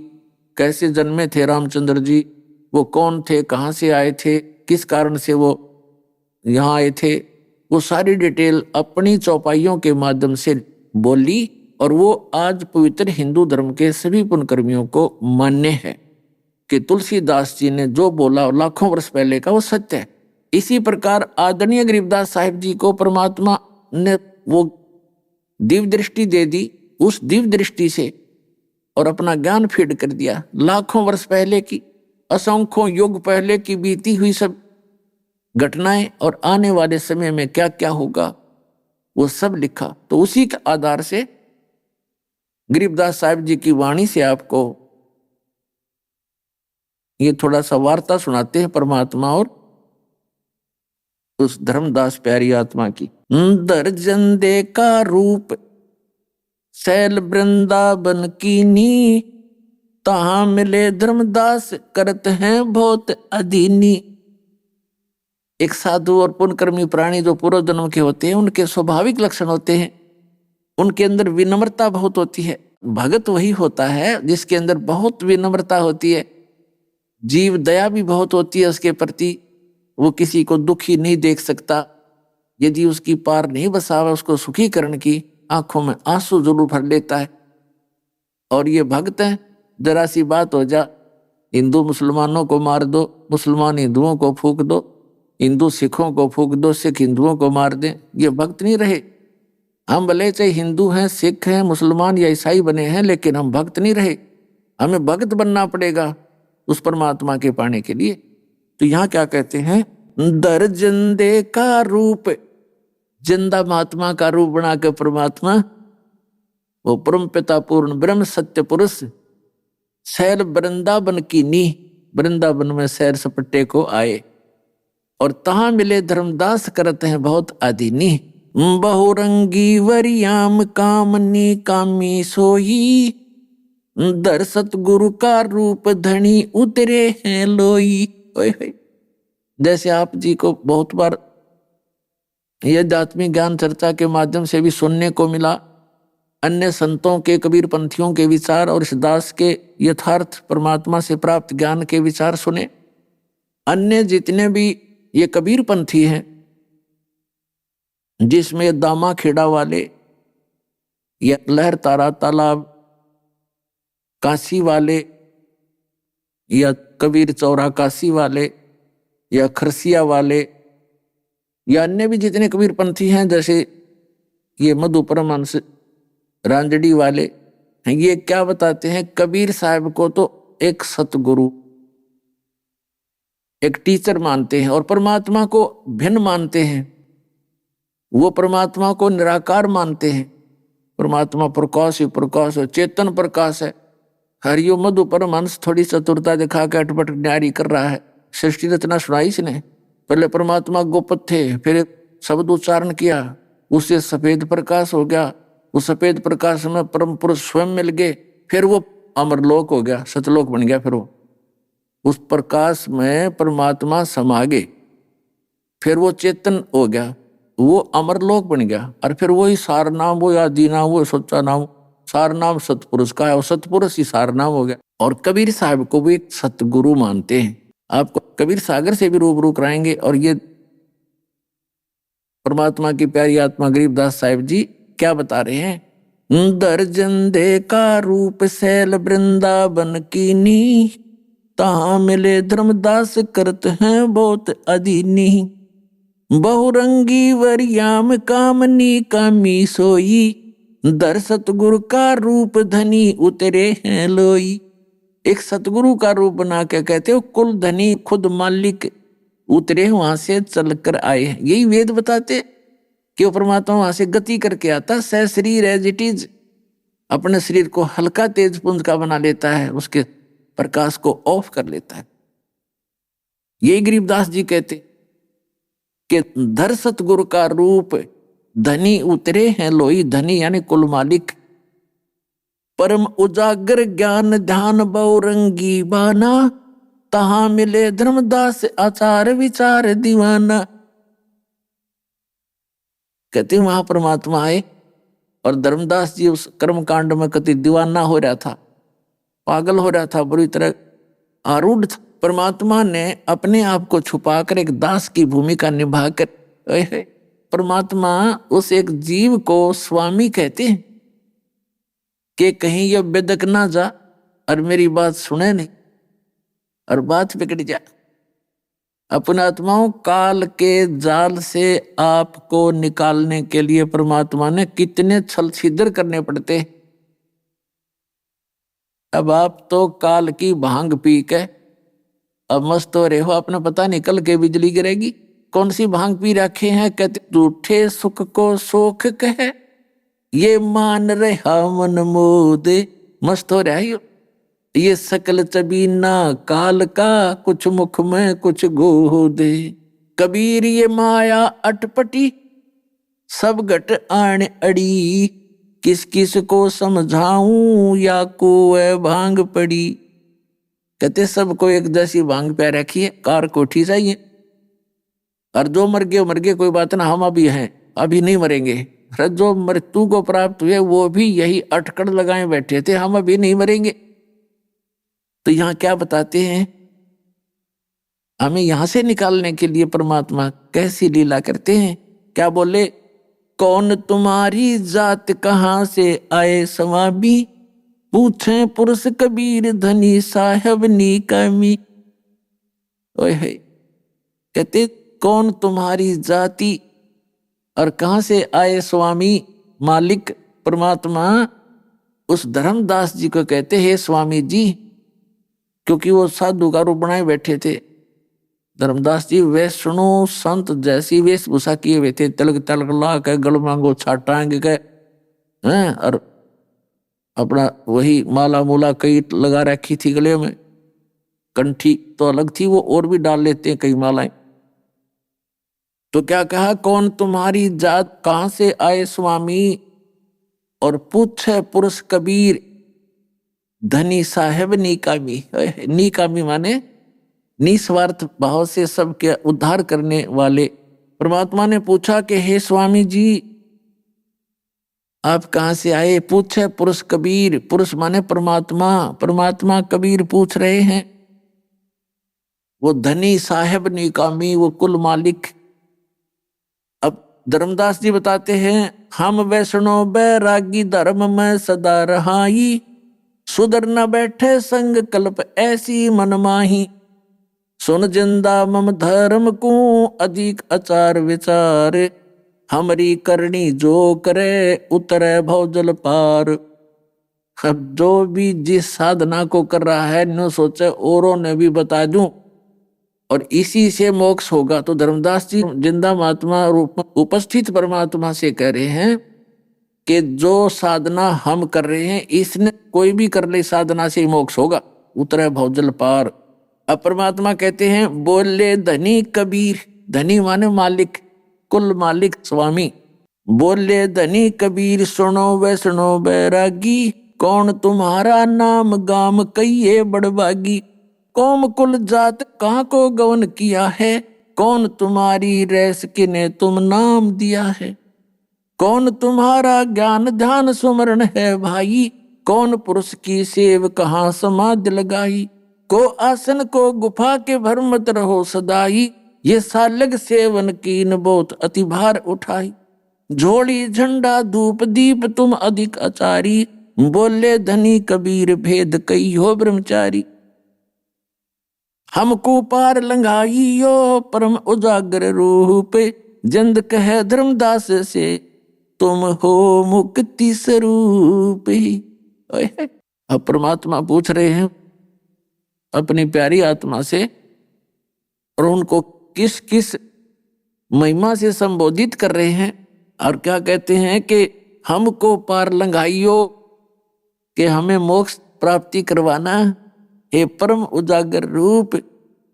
S7: कैसे जन्मे थे रामचंद्र जी, वो कौन थे, कहाँ से आए थे, किस कारण से वो यहाँ आए थे, वो सारी डिटेल अपनी चौपाइयों के माध्यम से बोली। और वो आज पवित्र हिंदू धर्म के सभी पुण्यकर्मियों को मान्य है कि तुलसीदास जी ने जो बोला लाखों वर्ष पहले का वो सत्य है। इसी प्रकार आदरणीय गरीबदास साहिब जी को परमात्मा ने वो दिव्य दृष्टि दे दी, उस दिव्य दृष्टि से और अपना ज्ञान फीड कर दिया। लाखों वर्ष पहले की, असंख्यों युग पहले की बीती हुई सब घटनाएं और आने वाले समय में क्या क्या होगा वो सब लिखा। तो उसी के आधार से गरीबदास साहिब जी की वाणी से आपको ये थोड़ा सा वार्ता सुनाते हैं परमात्मा और उस धर्मदास प्यारी आत्मा की। दर्जन दे का रूप शैल वृंदावन कीनी, तहां मिले धर्मदास करत हैं बहुत अधीनी। एक साधु और पुण्यकर्मी प्राणी जो पूर्व जन्म के होते हैं, उनके स्वाभाविक लक्षण होते हैं, उनके अंदर विनम्रता बहुत होती है। भगत वही होता है जिसके अंदर बहुत विनम्रता होती है, जीव दया भी बहुत होती है उसके प्रति, वो किसी को दुखी नहीं देख सकता। यदि उसकी पार नहीं बसावा उसको सुखीकरण की, आंखों में आंसू जरूर भर लेता है। और ये भक्त है, जरा सी बात हो जा, हिंदू मुसलमानों को मार दो, मुसलमान हिंदुओं को फूंक दो, हिंदू सिखों को फूंक दो, सिख हिंदुओं को मार दें, ये भक्त नहीं रहे। हम भले चाहे हिंदू हैं, सिख हैं, मुसलमान या ईसाई बने हैं, लेकिन हम भक्त नहीं रहे। हमें भक्त बनना पड़ेगा उस परमात्मा के पाने के लिए। तो यहाँ क्या कहते हैं, दर्जन दे का रूप, जिंदा महात्मा का रूप बना के परमात्मा, वो परम पिता पूर्ण ब्रह्म सत्य पुरुष शैल वृंदावन की नी, वृंदावन में सैर सपट्टे को आए और तहां मिले धर्मदास करते हैं बहुत अधीनी। बहुरंगी वरियाम कामनी कामी सोई, दर सतगुरु का रूप धनी उतरे हैं लोई। जैसे आप जी को बहुत बार यह आध्यात्मिक ज्ञान चर्चा के माध्यम से भी सुनने को मिला, अन्य संतों के, कबीर पंथियों के विचार और इस दास के यथार्थ परमात्मा से प्राप्त ज्ञान के विचार सुने। अन्य जितने भी ये कबीर पंथी हैं, जिसमें दामा खेड़ा वाले या लहर तारा तालाब काशी वाले या कबीर चौरा काशी वाले या खरसिया वाले या अन्य भी जितने कबीर पंथी हैं, जैसे ये मधु परमहंस रांजड़ी वाले, ये क्या बताते हैं, कबीर साहब को तो एक सतगुरु, एक टीचर मानते हैं और परमात्मा को भिन्न मानते हैं। वो परमात्मा को निराकार मानते हैं। परमात्मा प्रकाश ही प्रकाश है, चेतन प्रकाश है। हरियो मधु परमहंस थोड़ी चतुरता दिखा के अटपट न्यारी कर रहा है। सृष्टि रचना सुनाई इसने, पहले परमात्मा गोपत थे, फिर शब्द उच्चारण किया, उससे सफेद प्रकाश हो गया, उस सफेद प्रकाश में परम पुरुष स्वयं मिल गए, फिर वो अमरलोक हो गया, सतलोक बन गया। फिर वो उस प्रकाश में परमात्मा समा गए, फिर वो चेतन हो गया, वो अमरलोक बन गया। और फिर वही सार नाम, वो आदि नाम, वो सच्चा नाम, सारनाम सतपुरुष का है और सतपुरुष ही सारनाम हो गया। और कबीर साहब को भी एक सतगुरु मानते हैं। आपको कबीर सागर से भी रूबरू कराएंगे। और ये परमात्मा की प्यारी आत्मा गरीबदास साहिब जी क्या बता रहे हैं? दर्जन दे का रूप सैल वृंदावन की नी, तहां मिले धर्मदास करत हैं बहुत अधीनी। बहुरंगी वरियाम कामनी कामी सोई, दर सतगुरु का रूप धनी उतरे हैं लोई। एक सतगुरु का रूप बना के कहते हो कुल धनी खुद मालिक उतरे वहां से चलकर आए हैं। यही वेद बताते कि वो परमात्मा वहां से गति करके आता, सह शरीर एज इट इज, अपने शरीर को हल्का तेज पुंज का बना लेता है, उसके प्रकाश को ऑफ कर लेता है। यही गरीबदास जी कहते कि धर सतगुरु का रूप धनी उतरे हैं लोई। धनी यानी कुल मालिक। परम उजागर ज्ञान ध्यान बहुरंगी बाना, तहां मिले धर्मदास आचार विचार दीवाना। कहते वहां परमात्मा आए और धर्मदास जी उस कर्म कांड में कति दीवाना हो रहा था, पागल हो रहा था, बुरी तरह आरूढ़ था। परमात्मा ने अपने आप को छुपाकर एक दास की भूमिका निभाकर, परमात्मा उस एक जीव को स्वामी कहते हैं कि कहीं ये बेदक ना जा और मेरी बात सुने नहीं और बात बिगड़ जा। अपने आत्माओं काल के जाल से आपको निकालने के लिए परमात्मा ने कितने छल छिद्र करने पड़ते। अब आप तो काल की भांग पी के अब मस्त हो रहे हो, अपना पता नहीं कल के बिजली गिरेगी। कौन सी भांग पी रखे हैं? कहते झूठे सुख को सुख कहे, ये मान रहा मन मोद। मस्त हो रहा है ये सकल चबीना काल का, कुछ मुख में कुछ गोद। कबीर ये माया अटपटी, सब घट आण अड़ी, किस किस को समझाऊं या को भांग पड़ी। कहते सबको एक जैसी भांग पे रखी है, कार कोठी चाहिए। और जो मर गए कोई बात ना, हम अभी हैं, अभी नहीं मरेंगे। जो मृत्यु को प्राप्त हुए वो भी यही अटकड़ लगाए बैठे थे, हम अभी नहीं मरेंगे। तो यहां क्या बताते हैं? हमें यहां से निकालने के लिए परमात्मा कैसी लीला करते हैं। क्या बोले? कौन तुम्हारी जात कहां से आए स्वामी, पूछे पुरुष कबीर धनी साहब नी कामी। ओए कहते कौन तुम्हारी जाति और कहां से आए स्वामी, मालिक परमात्मा उस धर्मदास जी को कहते हैं स्वामी जी, क्योंकि वो साधु का रूप बनाए बैठे थे। धर्मदास जी वैष्णो संत जैसी वेशभूषा किए हुए थे, तिलक तलक ला के गल मांगो छाटांग के हैं, और अपना वही माला मूला कई लगा रखी थी गले में। कंठी तो अलग थी, वो और भी डाल लेते हैं कई मालाएं। तो क्या कहा? कौन तुम्हारी जात कहां से आए स्वामी, और पूछे पुरुष कबीर धनी साहेब नीकामी। नीकामी माने निस्वार्थ भाव से सबके उद्धार करने वाले। परमात्मा ने पूछा कि हे स्वामी जी आप कहां से आए? पूछे पुरुष कबीर, पुरुष माने परमात्मा, परमात्मा कबीर पूछ रहे हैं। वो धनी साहेब नीकामी, वो कुल मालिक। अब धर्मदास जी बताते हैं हम वैष्णो बैरागी धर्म में सदा रहाई, सुधर न बैठे संग कल्प ऐसी मन माही, सुन जिंदा मम धर्म को अधिक आचार विचार, हमरी करनी जो करे उतरे भवजल पार। अब जो भी जिस साधना को कर रहा है नो सोचे औरों ने भी बता दूं और इसी से मोक्ष होगा। तो धर्मदास जी जिंदा महात्मा रूप में उपस्थित परमात्मा से कह रहे हैं कि जो साधना हम कर रहे हैं इसने कोई भी कर ले साधना से मोक्ष होगा, उतरे भवजल पार। अब परमात्मा कहते हैं बोले धनी कबीर, धनी माने मालिक, कुल मालिक स्वामी। बोले धनी कबीर सुनो वैष्णो बैरागी, कौन तुम्हारा नाम गाम कहिए बड़बागी, कौम कुल जात कहाँ को गवन किया है, कौन तुम्हारी रैस किने तुम नाम दिया है। कौन तुम्हारा ज्ञान ध्यान सुमरण है भाई, कौन पुरुष की सेव कहाँ समाधि लगाई। को आसन को गुफा के भर मत रहो सदाई, ये सालग सेवन कीन बहुत अति भार उठाई। झोली झंडा धूप दीप तुम अधिक आचारी, बोले धनी कबीर भेद कई हो ब्रह्मचारी। हमको पार लंघाइयो परम उजागर रूप, जंद कह धर्मदास से तुम हो मुक्ति स्वरूप। अब परमात्मा पूछ रहे हैं अपनी प्यारी आत्मा से, और उनको किस किस महिमा से संबोधित कर रहे हैं, और क्या कहते हैं कि हमको पार लंघाइयो, कि हमें मोक्ष प्राप्ति करवाना, हे परम उजागर रूप।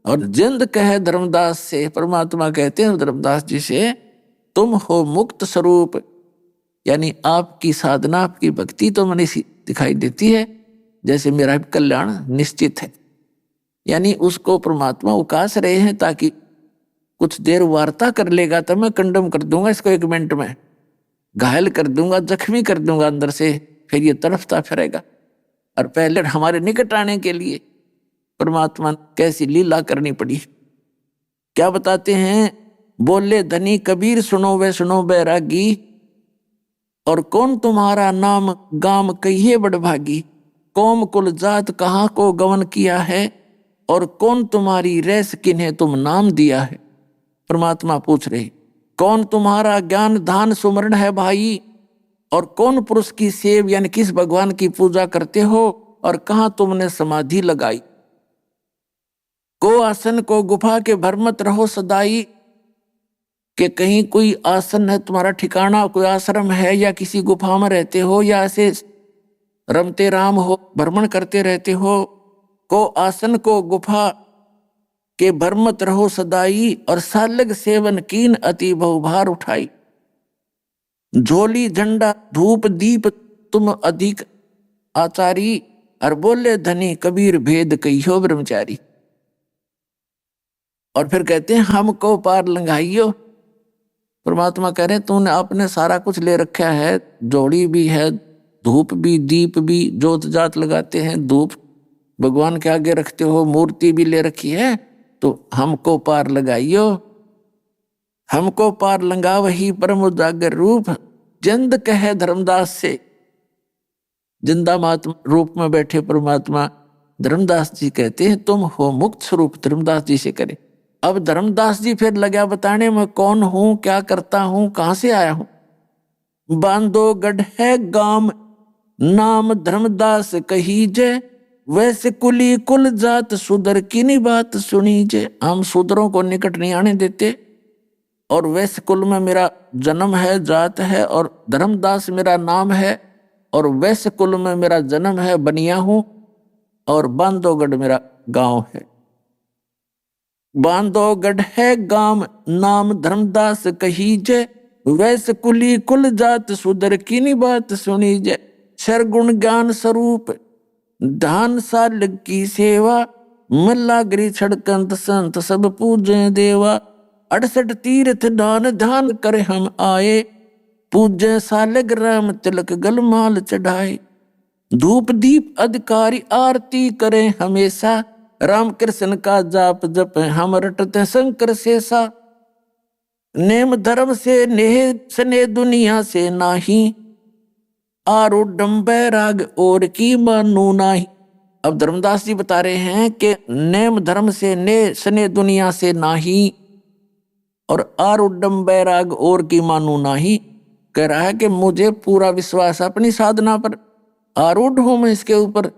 S7: और जिंद कहे धर्मदास से, परमात्मा कहते हैं धर्मदास जी से, तुम हो मुक्त स्वरूप, यानी आपकी साधना आपकी भक्ति तो मैंने दिखाई देती है जैसे मेरा कल्याण निश्चित है। यानी उसको परमात्मा उकास रहे हैं ताकि कुछ देर वार्ता कर लेगा तो मैं कंडम कर दूंगा इसको, 1 मिनट में घायल कर दूंगा, जख्मी कर दूंगा अंदर से, फिर ये तड़फता फिरेगा। और पहले हमारे निकट आने के लिए परमात्मा कैसी लीला करनी पड़ी। क्या बताते हैं, बोले धनी कबीर सुनो वे सुनो बैरागी, और कौन तुम्हारा नाम गाम कहिए बड़भागी। कौम कुल जात कहाँ को गवन किया है, और कौन तुम्हारी रैस किन्हें तुम नाम दिया है। परमात्मा पूछ रहे, कौन तुम्हारा ज्ञान धान सुमरण है भाई, और कौन पुरुष की सेव यानी किस भगवान की पूजा करते हो, और कहाँ तुमने समाधि लगाई। को आसन को गुफा के भर मत रहो सदाई, कि कहीं कोई आसन है तुम्हारा ठिकाना, कोई आश्रम है, या किसी गुफा में रहते हो, या ऐसे रमते राम हो भ्रमण करते रहते हो। को आसन को गुफा के भर मत रहो सदाई, और सालग सेवन कीन अति बहुभार उठाई। झोली झंडा धूप दीप तुम अधिक आचारी, और बोले धनी कबीर भेद कहियो ब्रह्मचारी। और फिर कहते हैं हमको पार लंघाइयो। परमात्मा कह रहे तूने आपने सारा कुछ ले रखा है, जोड़ी भी है, धूप भी, दीप भी, जोत जात लगाते हैं, धूप भगवान के आगे रखते हो, मूर्ति भी ले रखी है, तो हमको पार लगाइयो। हमको पार लंगा वही परम उजागर रूप, जिंद कहे धर्मदास से। जिंदा महात्मा रूप में बैठे परमात्मा धर्मदास जी कहते हैं तुम हो मुक्त स्वरूप। धर्मदास जी से करे। अब धर्मदास जी फिर लगा बताने मैं कौन हूं, क्या करता हूं, कहां से आया हूं। बांधोगढ़ है गाम नाम धर्मदास कही जय, वैसे कुली कुल जात सुधर की नहीं बात सुनी जय। हम सुधरों को निकट नहीं आने देते, और वैश्य कुल में मेरा जन्म है, जात है, और धर्मदास मेरा नाम है, और वैश्य कुल में मेरा जन्म है, बनिया हूं, और बांधोगढ़ मेरा गांव है। बांधोगढ़ है गांव नाम धर्मदास कही जय, वैश्य कुली कुल जात सुधर की नहीं बात सुनी जय। सरगुण ज्ञान स्वरूप धान साल की सेवा, मल्लागिरी छड़कंत संत सब पूजे देवा। 68 तीर्थ दान ध्यान करे हम आए, पूजे सालग राम तिलक गलमाल चढ़ाए। धूप दीप अधिकारी आरती करे हमेशा, राम कृष्ण का जाप जप हम रटते शंकर शेषा। नेम धर्म से नेह सने दुनिया से नाही, आरूढ़ बैराग और की मानू नाही। अब धर्मदास जी बता रहे हैं कि नेम धर्म से ने सने दुनिया से नाही, और आरूढ़ बैराग और की मानू नाही। कह रहा है कि मुझे पूरा विश्वास है अपनी साधना पर, आरूढ़ हूं मैं इसके ऊपर,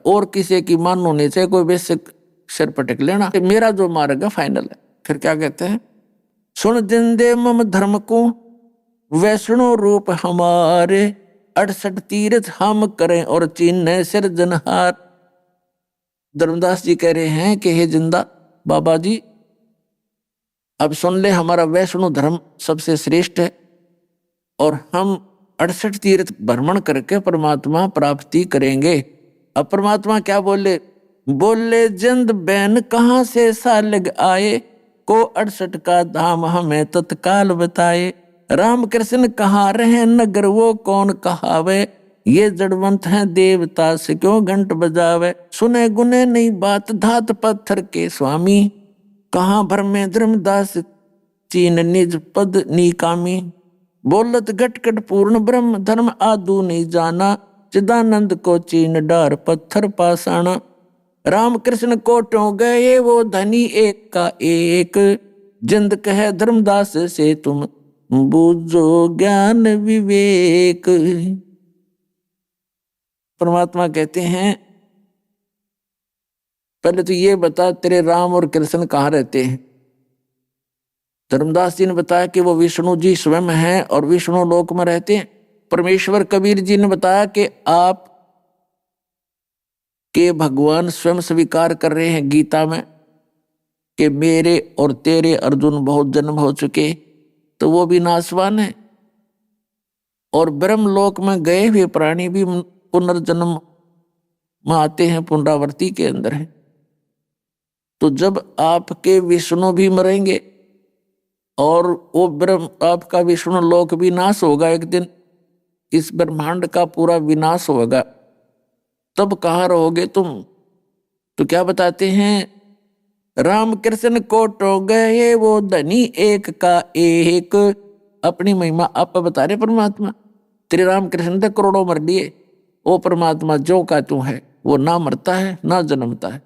S7: और किसी की मानू नहीं चाहिए, कोई बेसिक सिर पटक लेना, मेरा जो मार्ग है फाइनल है। फिर क्या कहते हैं, सुन जिंदे मम धर्म को वैष्णो रूप हमारे, 68 तीर्थ हम करें और चिन्ह सिरजनहार। धर्मदास जी कह रहे हैं कि हे जिंदा बाबा जी, अब सुन ले, हमारा वैष्णो धर्म सबसे श्रेष्ठ है, और हम 68 तीर्थ भ्रमण करके परमात्मा प्राप्ति करेंगे। अब परमात्मा क्या बोले, बोले जिंद बैन कहाँ से सालग आए, को 68 का धाम हमें तत्काल बताए। राम कृष्ण कहाँ रहे नगर वो कौन कहावे, ये जड़वंत है देवता से क्यों घंट बजावे। सुने गुने नहीं बात धात पत्थर के स्वामी, कहाँ भर में धर्मदास चीन निज पद निकामी। बोलत घटकट पूर्ण ब्रह्म धर्म आदू नहीं जाना, चिदानंद को चीन डार पत्थर पासाना। राम कृष्ण कोटों गए वो धनी एक का एक, जिंद कहे धर्मदास से तुम बूझो ज्ञान विवेक। परमात्मा कहते हैं पहले तो ये बता तेरे राम और कृष्ण कहाँ रहते हैं। धर्मदास जी ने बताया कि वो विष्णु जी स्वयं हैं और विष्णु लोक में रहते हैं। परमेश्वर कबीर जी ने बताया कि आप के भगवान स्वयं स्वीकार कर रहे हैं गीता में कि मेरे और तेरे अर्जुन बहुत जन्म हो चुके, तो वो भी नाशवान है। और ब्रह्मलोक में गए हुए प्राणी भी पुनर्जन्म में आते हैं, पुनरावृत्ति के अंदर है। तो जब आपके विष्णु भी मरेंगे और वो ब्रह्म आपका विष्णु लोक भी नाश होगा, एक दिन इस ब्रह्मांड का पूरा विनाश होगा, तब कहाँ रहोगे तुम। तो क्या बताते हैं, राम कृष्ण कोटो गए वो धनी एक का एक। अपनी महिमा आप बता रहे परमात्मा। तेरे राम कृष्ण तो करोड़ों मर लिए, वो परमात्मा जो का तू है वो ना मरता है ना जन्मता है।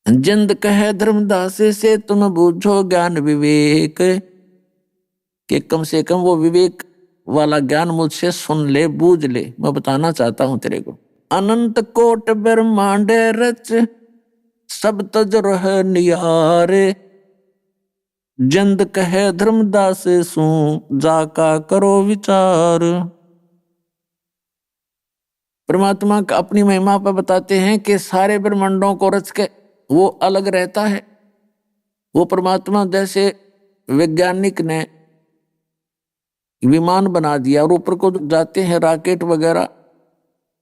S7: जिंद कहे धर्मदास से तुम बूझो ज्ञान विवेक, कि कम से कम वो विवेक वाला ज्ञान मुझसे सुन ले, बूझ ले। मैं बताना चाहता हूं तेरे को। अनंत कोट ब्रह्मांड रच सब तज रह नियारे, जिंद कहे धर्मदास सू जाका करो विचार। परमात्मा का अपनी महिमा पर बताते हैं कि सारे ब्रह्मांडों को रच के वो अलग रहता है। वो परमात्मा जैसे वैज्ञानिक ने विमान बना दिया और ऊपर को जाते हैं रॉकेट वगैरह,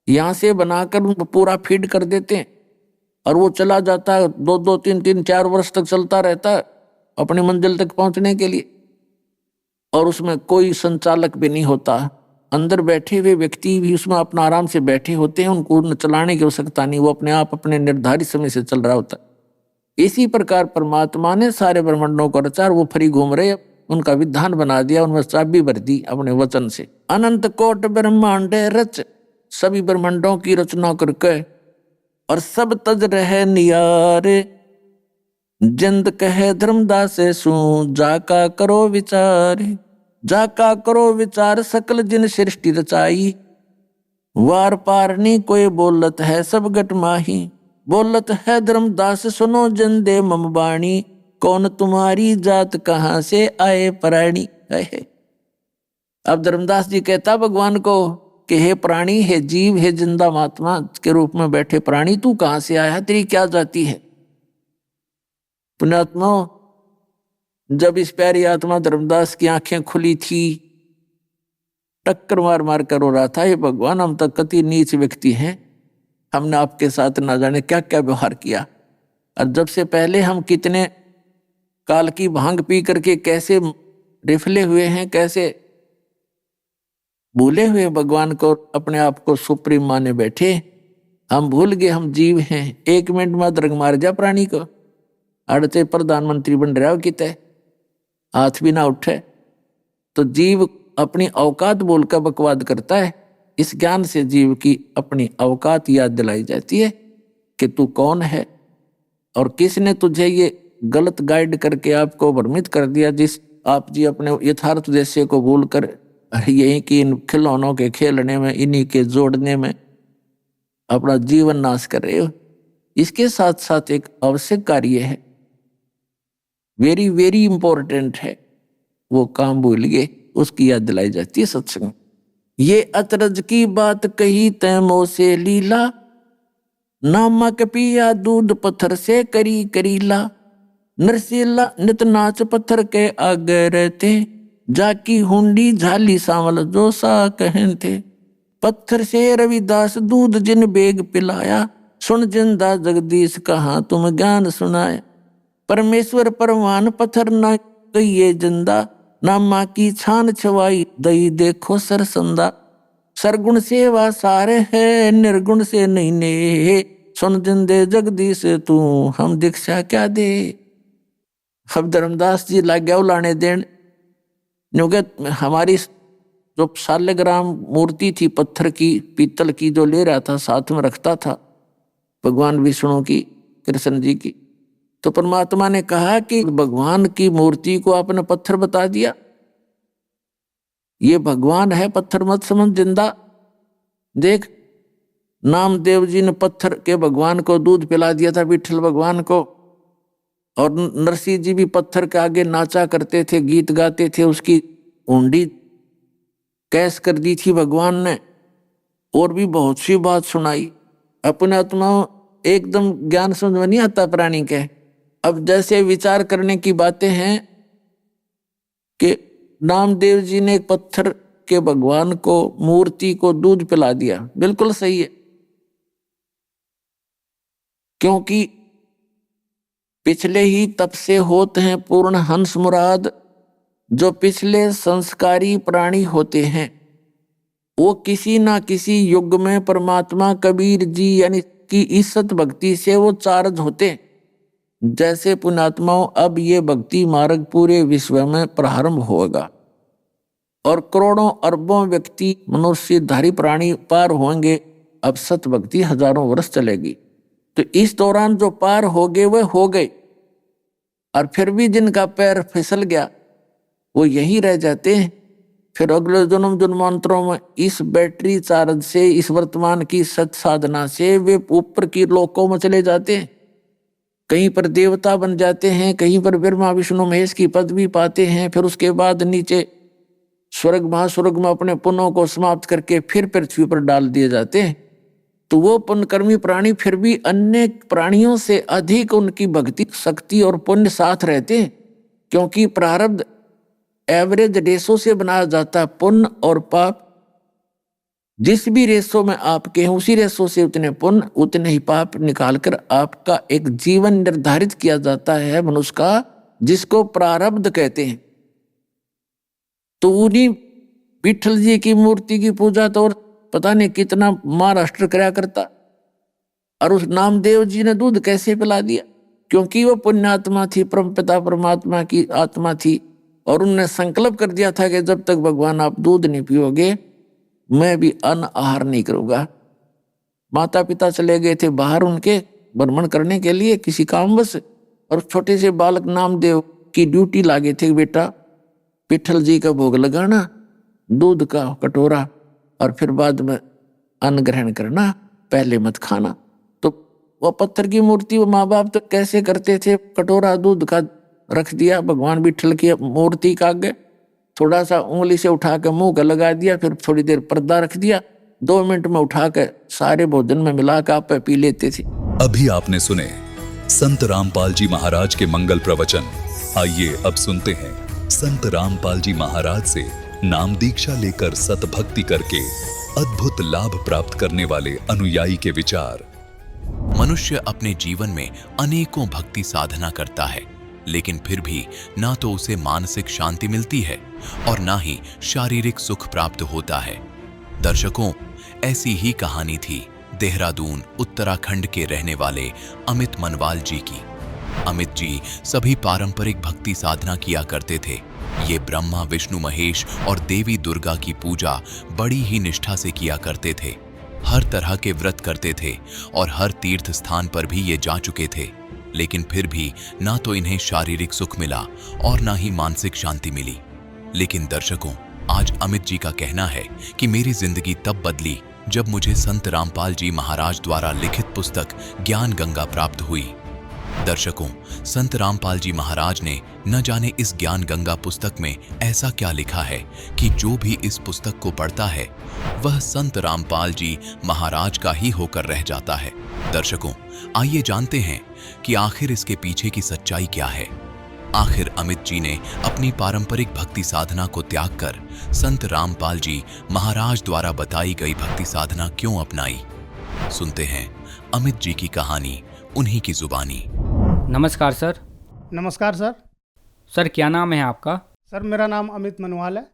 S7: यहां से बनाकर पूरा फीड कर देते हैं और वो चला जाता है, 2-2, 3-3, 4 वर्ष तक चलता रहता है अपनी मंजिल तक पहुंचने के लिए। और उसमें कोई संचालक भी नहीं होता, अंदर बैठे हुए व्यक्ति भी उसमें अपना आराम से बैठे होते हैं, उनको चलाने की आवश्यकता नहीं, वो अपने आप अपने निर्धारित समय से चल रहा होता है। इसी प्रकार परमात्मा ने सारे ब्रह्मांडों को रचा, वो फ्री घूम रहे, उनका विधान बना दिया, उनमें चाबी भर दी अपने वचन से। अनंत कोट ब्रह्मांड रच, सभी ब्रह्मांडों की रचना करके और सब तज रहे नियारे, जिंद कहे धर्मदास सू जाका करो विचार। जाका करो विचार सकल जिन सृष्टि रचाई, वार पार नहीं कोई बोलत है सब गट माही। बोलत है धर्मदास सुनो जन दे मम बाणी, कौन तुम्हारी जात कहाँ से आए प्राणी। अब धर्मदास जी कहता भगवान को कि हे प्राणी, हे जीव, हे जिंदा महात्मा के रूप में बैठे प्राणी, तू कहाँ से आया, तेरी क्या जाति है। पुण्यात्मा, जब इस प्यारी आत्मा धर्मदास की आंखें खुली थी, टक्कर मार मार कर रो रहा था, ये भगवान हम तक कति नीच व्यक्ति हैं, हमने आपके साथ ना जाने क्या क्या व्यवहार किया। और जब से पहले हम कितने काल की भांग पी करके कैसे रिफले हुए हैं, कैसे भूले हुए भगवान को, अपने आप को सुप्रीम माने बैठे। हम भूल गए हम जीव हैं। 1 मिनट में दरग मार जा प्राणी को, अड़ते प्रधानमंत्री बन रहा हो किते, हाथ भी ना उठे। तो जीव अपनी औकात बोलकर बकवाद करता है। इस ज्ञान से जीव की अपनी औकात याद दिलाई जाती है कि तू कौन है और किसने तुझे ये गलत गाइड करके आपको भ्रमित कर दिया, जिस आप जी अपने यथार्थ उद्देश्य को भूलकर यही कि इन खिलौनों के खेलने में, इन्हीं के जोड़ने में अपना जीवन नाश कर रहे हो। इसके साथ साथ एक आवश्यक कार्य है, वेरी वेरी इंपॉर्टेंट है, वो काम भूल गए, उसकी याद दिलाई जाती है सत्संग। ये अतरज की बात कही तैमो से लीला, नमक पिया दूध पत्थर से करी करीला। नरसिला नित नाच पत्थर के आगे रहते, जाकी हुंडी झाली सांवल जो सा कहन थे। पत्थर से रविदास दूध जिन बेग पिलाया, सुन जिंदा जगदीश कहाँ तुम ज्ञान सुनाया। परमेश्वर परवान पत्थर न कहिए जिंदा, नामा की छान छवाई दई देखो सरसंदा। सरगुण सेवा सारे है निर्गुण से नहीं ने। सुन दिन दे जगदीश तू हम दीक्षा क्या दे। अब धर्मदास जी लग गया लाने देन, क्योंकि हमारी जो शालिग्राम मूर्ति थी पत्थर की पीतल की जो ले रहा था साथ में रखता था भगवान विष्णु की कृष्ण जी की, तो परमात्मा ने कहा कि भगवान की मूर्ति को आपने पत्थर बता दिया, ये भगवान है पत्थर मत समझ जिंदा। देख नामदेव जी ने पत्थर के भगवान को दूध पिला दिया था विठल भगवान को, और नरसिंह जी भी पत्थर के आगे नाचा करते थे गीत गाते थे, उसकी ऊंडी कैस कर दी थी भगवान ने, और भी बहुत सी बात सुनाई। अपने आत्मा एकदम ज्ञान समझ में नहीं आता प्राणी के। अब जैसे विचार करने की बातें हैं कि नामदेव जी ने एक पत्थर के भगवान को मूर्ति को दूध पिला दिया, बिल्कुल सही है, क्योंकि पिछले ही तप से होते हैं पूर्ण हंस मुराद। जो पिछले संस्कारी प्राणी होते हैं वो किसी ना किसी युग में परमात्मा कबीर जी यानी कि ईसत भक्ति से वो चार्ज होते। जैसे पुण्यात्माओं अब ये भक्ति मार्ग पूरे विश्व में प्रारंभ होगा और करोड़ों अरबों व्यक्ति मनुष्यधारी प्राणी पार होंगे। अब सत भक्ति हजारों वर्ष चलेगी, तो इस दौरान जो पार हो गए वह हो गए, और फिर भी जिनका पैर फिसल गया वो यहीं रह जाते हैं। फिर अगले जन्म जन्मांतरों में इस बैटरी चार्ज से इस वर्तमान की सत साधना से वे ऊपर की लोकों में चले जाते हैं, कहीं पर देवता बन जाते हैं, कहीं पर ब्रह्मा विष्णु महेश की पदवी पाते हैं। फिर उसके बाद नीचे स्वर्ग महास्वर्ग में अपने पुण्यों को समाप्त करके फिर पृथ्वी पर डाल दिए जाते हैं। तो वो पुण्यकर्मी प्राणी फिर भी अन्य प्राणियों से अधिक उनकी भक्ति शक्ति और पुण्य साथ रहते हैं, क्योंकि प्रारब्ध एवरेज रेशो से बनाया जाता है। पुण्य और पाप जिस भी रेशो में आपके हैं उसी रेशो से उतने पुण्य उतने ही पाप निकालकर आपका एक जीवन निर्धारित किया जाता है मनुष्य का, जिसको प्रारब्ध कहते हैं। तो उन्हीं विठल जी की मूर्ति की पूजा तो और पता नहीं कितना महाराष्ट्र कराया करता, और उस नामदेव जी ने दूध कैसे पिला दिया, क्योंकि वो पुण्यात्मा थी, परमपिता परमात्मा की आत्मा थी, और उन्होंने संकल्प कर दिया था कि जब तक भगवान आप दूध नहीं पियोगे मैं भी अन्न आहार नहीं करूंगा। माता पिता चले गए थे बाहर उनके भ्रमण करने के लिए किसी कामवश, और छोटे से बालक नामदेव की ड्यूटी लागे थे, बेटा विठल जी का भोग लगाना, दूध का कटोरा, और फिर बाद में अन्न ग्रहण करना, पहले मत खाना। तो वो पत्थर की मूर्ति वो माँ बाप तो कैसे करते थे, कटोरा दूध का रख दिया भगवान विठल की मूर्ति का आगे, थोड़ा सा उंगली से उठा के मुंह का लगा दिया, फिर थोड़ी देर पर्दा रख दिया, 2 मिनट में उठा के सारे भोजन में मिला के आप पी लेते थे।
S6: अभी आपने सुने संत रामपाल जी महाराज के मंगल प्रवचन। आइए अब सुनते हैं संत रामपाल जी महाराज से नाम दीक्षा लेकर सतभक्ति करके अद्भुत लाभ प्राप्त करने वाले अनुयायी के विचार।
S3: मनुष्य अपने जीवन में अनेकों भक्ति साधना करता है, लेकिन फिर भी ना तो उसे मानसिक शांति मिलती है और ना ही शारीरिक सुख प्राप्त होता है। दर्शकों, ऐसी ही कहानी थी देहरादून उत्तराखंड के रहने वाले अमित मनवाल जी की। अमित जी सभी पारंपरिक भक्ति साधना किया करते थे। ये ब्रह्मा विष्णु महेश और देवी दुर्गा की पूजा बड़ी ही निष्ठा से किया करते थे। हर तरह के व्रत करते थे और हर तीर्थ स्थान पर भी ये जा चुके थे, लेकिन फिर भी ना तो इन्हें शारीरिक सुख मिला और ना ही मानसिक शांति मिली। लेकिन दर्शकों, आज अमित जी का कहना है कि मेरी जिंदगी तब बदली जब मुझे संत रामपाल जी महाराज द्वारा लिखित पुस्तक ज्ञान गंगा प्राप्त हुई। दर्शकों, संत रामपाल जी महाराज ने न जाने इस ज्ञान गंगा पुस्तक में ऐसा क्या लिखा है कि जो भी इस पुस्तक को पढ़ता है वह संत रामपाल जी महाराज का ही होकर रह जाता है। दर्शकों, आइए जानते हैं कि आखिर इसके पीछे की सच्चाई क्या है। आखिर अमित जी ने अपनी पारंपरिक भक्ति साधना को त्याग कर संत रामपाल जी महाराज द्वारा बताई गई भक्ति साधना क्यों अपनाई? सुनते हैं अमित जी की कहानी उन्हीं की जुबानी।
S8: नमस्कार सर।
S9: नमस्कार सर।
S8: सर क्या नाम है आपका? सर मेरा नाम अमित मनवाल है।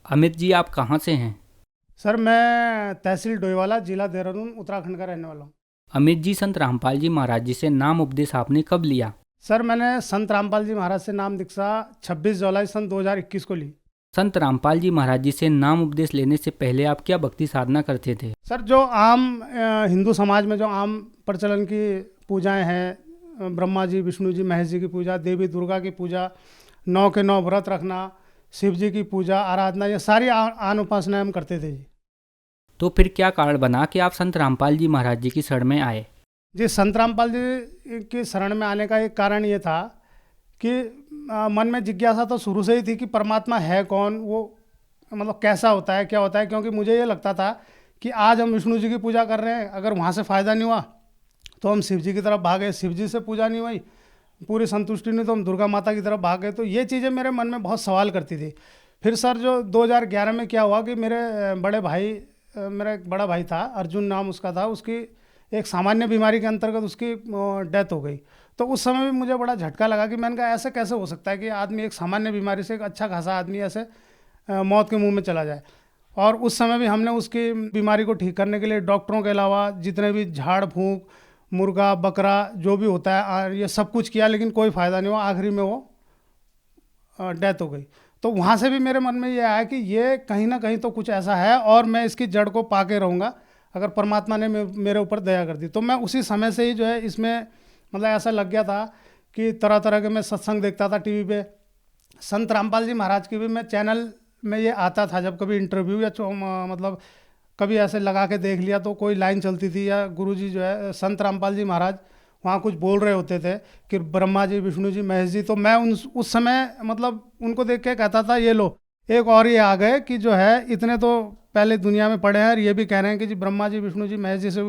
S9: अमित जी, आप कहाँ से हैं?
S8: सर मैं तहसील डोईवाला, जिला देहरादून, उत्तराखंड का रहने वाला हूँ।
S9: अमित जी, संत रामपाल जी महाराज जी से नाम उपदेश आपने कब लिया?
S8: सर मैंने संत रामपाल जी महाराज से नाम दीक्षा 26 जुलाई सन 2021 को ली।
S9: संत रामपाल जी महाराज जी से नाम उपदेश लेने से पहले आप क्या भक्ति साधना करते थे?
S8: सर जो आम हिंदू समाज में जो आम प्रचलन की पूजाएं हैं, ब्रह्मा जी, विष्णु जी, महेश जी की पूजा, देवी दुर्गा की पूजा, 9 के 9 व्रत रखना, शिव जी की पूजा आराधना, ये सारी आन उपासनाएं हम करते थे जी।
S9: तो फिर क्या कारण बना कि आप संत रामपाल जी महाराज जी की शरण में आए?
S8: जी संत रामपाल जी की शरण में आने का एक कारण ये था कि मन में जिज्ञासा तो शुरू से ही थी कि परमात्मा है कौन, वो मतलब कैसा होता है, क्या होता है। क्योंकि मुझे ये लगता था कि आज हम विष्णु जी की पूजा कर रहे हैं, अगर वहाँ से फ़ायदा नहीं हुआ तो हम शिव जी की तरफ भागे, शिव जी से पूजा नहीं हुई, पूरी संतुष्टि नहीं, तो हम दुर्गा माता की तरफ भागे। तो ये चीज़ें मेरे मन में बहुत सवाल करती थी। फिर सर जो 2011 में क्या हुआ कि मेरे बड़े भाई, मेरा एक बड़ा भाई था, अर्जुन नाम उसका था, उसकी एक सामान्य बीमारी के अंतर्गत उसकी डेथ हो गई। तो उस समय भी मुझे बड़ा झटका लगा कि मैंने कहा ऐसे कैसे हो सकता है कि आदमी एक सामान्य बीमारी से, एक अच्छा खासा आदमी ऐसे मौत के मुंह में चला जाए। और उस समय भी हमने उसकी बीमारी को ठीक करने के लिए डॉक्टरों के अलावा जितने भी झाड़ फूंक, मुर्गा बकरा जो भी होता है, ये सब कुछ किया, लेकिन कोई फ़ायदा नहीं हुआ। आखिरी में वो डेथ हो गई। तो वहाँ से भी मेरे मन में ये आया कि ये कहीं ना कहीं तो कुछ ऐसा है और मैं इसकी जड़ को पाके रहूँगा अगर परमात्मा ने मेरे ऊपर दया कर दी। तो मैं उसी समय से ही जो है इसमें मतलब ऐसा लग गया था कि तरह तरह के मैं सत्संग देखता था टीवी पे। संत रामपाल जी महाराज की भी मैं चैनल में ये आता था, जब कभी इंटरव्यू या मतलब कभी ऐसे लगा के देख लिया तो कोई लाइन चलती थी, या गुरुजी जो है संत रामपाल जी महाराज वहाँ कुछ बोल रहे होते थे कि ब्रह्मा जी, विष्णु जी, महेश जी, तो मैं उस समय मतलब उनको देख के कहता था ये लो एक और ये आ गए कि जो है इतने तो पहले दुनिया में पड़े हैं और ये भी कह रहे हैं कि जी ब्रह्मा जी, विष्णु जी, महेश जी से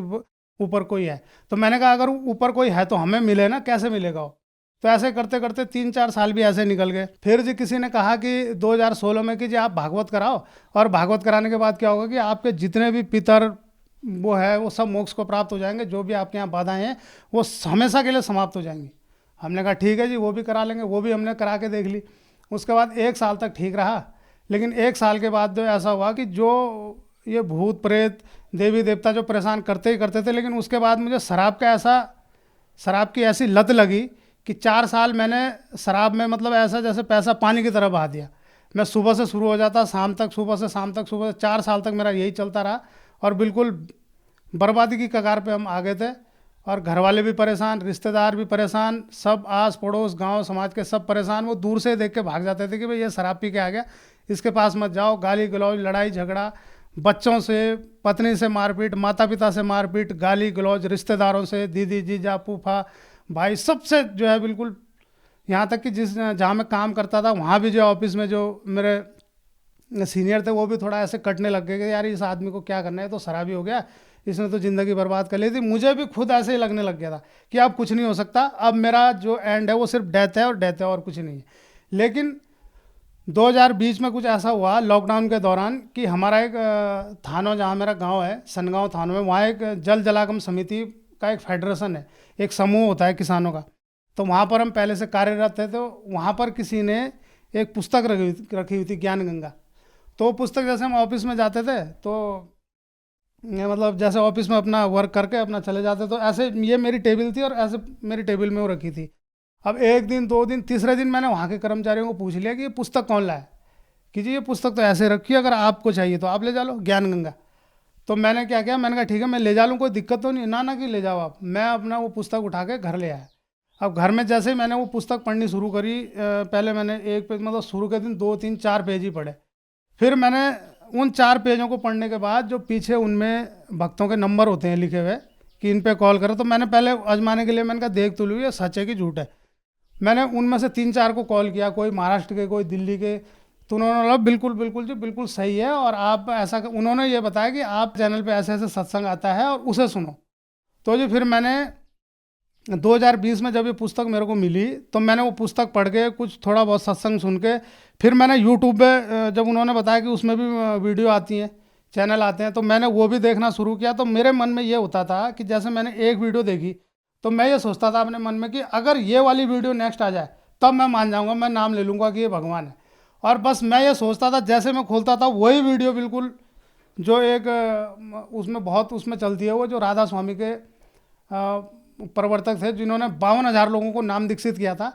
S8: ऊपर कोई है। तो मैंने कहा अगर ऊपर कोई है तो हमें मिले ना, कैसे मिलेगा वो। तो ऐसे करते करते 3-4 साल भी ऐसे निकल गए। फिर जी किसी ने कहा कि 2016 में कि जी आप भागवत कराओ, और भागवत कराने के बाद क्या होगा कि आपके जितने भी पितर वो है वो सब मोक्ष को प्राप्त हो जाएंगे, जो भी आपके यहाँ बाधाएं हैं वो हमेशा के लिए समाप्त हो जाएंगी। हमने कहा ठीक है जी, वो भी करा लेंगे। वो भी हमने करा के देख ली। उसके बाद 1 साल तक ठीक रहा, लेकिन 1 साल के बाद जो ऐसा हुआ कि जो ये भूत प्रेत देवी देवता जो परेशान करते ही करते थे, लेकिन उसके बाद मुझे शराब की ऐसी लत लगी कि 4 साल मैंने शराब में मतलब ऐसा जैसे पैसा पानी की तरह बहा दिया। मैं सुबह से शुरू हो जाता, शाम तक, सुबह से शाम तक, सुबह से 4 साल तक मेरा यही चलता रहा और बिल्कुल बर्बादी की कगार पे हम आ गए थे। और घर वाले भी परेशान, रिश्तेदार भी परेशान, सब आस पड़ोस गांव समाज के सब परेशान। वो दूर से देख के भाग जाते थे कि भाई ये शराब पी के आ गया, इसके पास मत जाओ। गाली गलौज, लड़ाई झगड़ा, बच्चों से, पत्नी से मारपीट, माता पिता से मारपीट, गाली गलौज, रिश्तेदारों से, दीदी जीजा फूफा भाई, सबसे जो है बिल्कुल। यहाँ तक कि जहाँ मैं काम करता था वहाँ भी जो ऑफिस में जो मेरे सीनियर थे वो भी थोड़ा ऐसे कटने लग गए कि यार इस आदमी को क्या करना है, तो शराबी हो गया, इसने तो ज़िंदगी बर्बाद कर ली थी। मुझे भी खुद ऐसे ही लगने लग गया था कि अब कुछ नहीं हो सकता, अब मेरा जो एंड है वो सिर्फ डेथ है और डेथ है और कुछ नहीं है। लेकिन 2020 में कुछ ऐसा हुआ लॉकडाउन के दौरान कि हमारा एक थानो, जहाँ मेरा गांव है सनगांव थानो में, वहाँ एक जल जलागम समिति का एक फेडरेशन है, एक समूह होता है किसानों का। तो वहाँ पर हम पहले से कार्यरत थे। तो वहाँ पर किसी ने एक पुस्तक रखी हुई थी, ज्ञान गंगा। तो वो पुस्तक जैसे हम ऑफिस में जाते थे तो मतलब जैसे ऑफिस में अपना वर्क करके अपना चले जाते, तो ऐसे ये मेरी टेबल थी और ऐसे मेरी टेबल में वो रखी थी। अब 1 दिन 2 दिन तीसरे दिन मैंने वहाँ के कर्मचारियों को पूछ लिया कि ये पुस्तक कौन लाया, कि जी ये पुस्तक तो ऐसे रखी है, अगर आपको चाहिए तो आप ले जा लो, ज्ञान गंगा। तो मैंने क्या किया, मैंने कहा ठीक है मैं ले जा लूँ, कोई दिक्कत तो नहीं। ना कि ले जाओ आप। मैं अपना वो पुस्तक उठा के घर ले आया। अब घर में जैसे ही मैंने वो पुस्तक पढ़नी शुरू करी, पहले मैंने एक पेज मतलब शुरू के दिन 2 3 4 पेज ही पढ़े। फिर मैंने उन 4 पेजों को पढ़ने के बाद जो पीछे उनमें भक्तों के नंबर होते हैं लिखे हुए कि इन पे कॉल करो, तो मैंने पहले आजमाने के लिए मैंने कहा देख तो लूँ ये सच है कि झूठ है। मैंने उनमें से 3-4 को कॉल किया, कोई महाराष्ट्र के, कोई दिल्ली के। तो उन्होंने बोला बिल्कुल बिल्कुल जी बिल्कुल सही है, और आप ऐसा, उन्होंने ये बताया कि आप चैनल पे ऐसे ऐसे सत्संग आता है और उसे सुनो। तो जी फिर मैंने 2020 में जब ये पुस्तक मेरे को मिली तो मैंने वो पुस्तक पढ़ के कुछ थोड़ा बहुत सत्संग सुन के, फिर मैंने यूट्यूब पे जब उन्होंने बताया कि उसमें भी वीडियो आती हैं, चैनल आते हैं, तो मैंने वो भी देखना शुरू किया। तो मेरे मन में ये होता था कि जैसे मैंने एक वीडियो देखी तो मैं ये सोचता था अपने मन में कि अगर ये वाली वीडियो नेक्स्ट आ जाए तब मैं मान जाऊँगा, मैं नाम ले लूँगा कि ये भगवान है। और बस मैं ये सोचता था, जैसे मैं खोलता था वही वीडियो बिल्कुल जो एक उसमें बहुत उसमें चलती है, वो जो राधा स्वामी के प्रवर्तक थे जिन्होंने 52,000 लोगों को नाम दीक्षित किया था,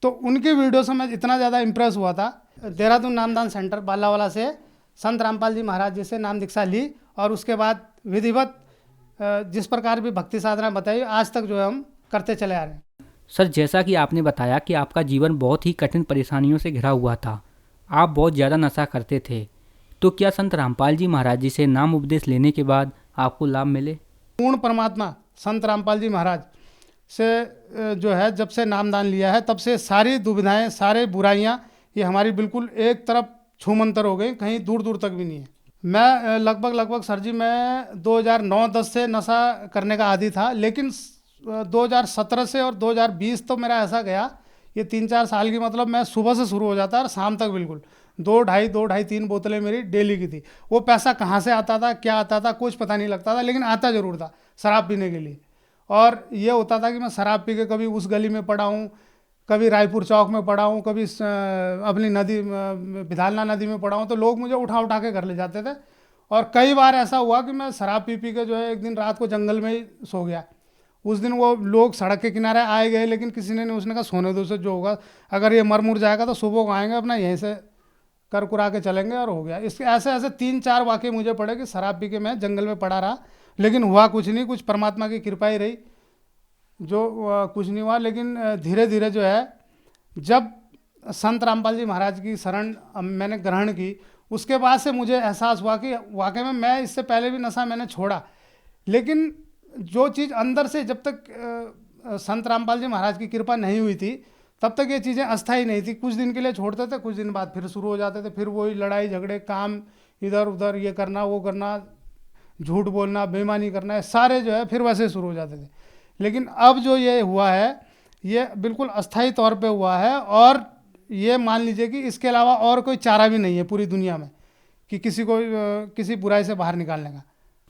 S8: तो उनकी वीडियो से मैं इतना ज़्यादा इम्प्रेस हुआ था। देहरादून नामदान सेंटर बालावाला से संत रामपाल जी महाराज जी से नाम दीक्षा ली और उसके बाद विधिवत जिस प्रकार भी भक्ति साधना बताई आज तक जो है हम करते चले आ रहे हैं।
S9: सर, जैसा कि आपने बताया कि आपका जीवन बहुत ही कठिन परेशानियों से घिरा हुआ था, आप बहुत ज़्यादा नशा करते थे, तो क्या संत रामपाल जी महाराज जी से नाम उपदेश लेने के बाद आपको लाभ मिले?
S8: पूर्ण परमात्मा संत रामपाल जी महाराज से जो है जब से नामदान लिया है तब से सारी दुविधाएं, सारे बुराइयां ये हमारी बिल्कुल एक तरफ छूमंतर हो गई, कहीं दूर दूर तक भी नहीं है। मैं लगभग सर जी मैं 2009-10 से नशा करने का आदी था, लेकिन 2017 से और 2020 तो मेरा ऐसा गया, ये 3-4 साल की मतलब मैं सुबह से शुरू हो जाता और शाम तक बिल्कुल 2-2.5 बोतलें मेरी डेली की थी। वो पैसा कहाँ से आता था, क्या आता था, कुछ पता नहीं लगता था, लेकिन आता ज़रूर था शराब पीने के लिए। और ये होता था कि मैं शराब पी के कभी उस गली में पड़ा हूँ, कभी रायपुर चौक में पड़ा हूँ, कभी अपनी नदी विधालना नदी में पड़ा हूँ, तो लोग मुझे उठा उठा के घर ले जाते थे। और कई बार ऐसा हुआ कि मैं शराब पी के जो है एक दिन रात को जंगल में ही सो गया। उस दिन वो लोग सड़क के किनारे आए गए, लेकिन किसी ने नहीं, उसने कहा सोने दो से जो होगा, अगर ये मर मुर जाएगा तो सुबह को आएंगे अपना यहीं से कर कुरा के चलेंगे, और हो गया। इसके ऐसे 3-4 वाक़े मुझे पड़े कि शराब पी के मैं जंगल में पड़ा रहा, लेकिन हुआ कुछ नहीं, कुछ परमात्मा की कृपा ही रही, जो कुछ नहीं हुआ। लेकिन धीरे धीरे जो है जब संत रामपाल जी महाराज की शरण मैंने ग्रहण की, उसके बाद से मुझे एहसास हुआ कि वाकई में मैं इससे पहले भी नशा मैंने छोड़ा, लेकिन जो चीज़ अंदर से जब तक संत रामपाल जी महाराज की कृपा नहीं हुई थी तब तक ये चीज़ें अस्थायी नहीं थी। कुछ दिन के लिए छोड़ते थे, कुछ दिन बाद फिर शुरू हो जाते थे, फिर वही लड़ाई झगड़े, काम इधर उधर, ये करना वो करना, झूठ बोलना, बेईमानी करना, सारे जो है फिर वैसे शुरू हो जाते थे। लेकिन अब जो ये हुआ है ये बिल्कुल अस्थायी तौर पे हुआ है, और ये मान लीजिए कि इसके अलावा और कोई चारा भी नहीं है पूरी दुनिया में कि किसी को किसी बुराई से बाहर निकालने का।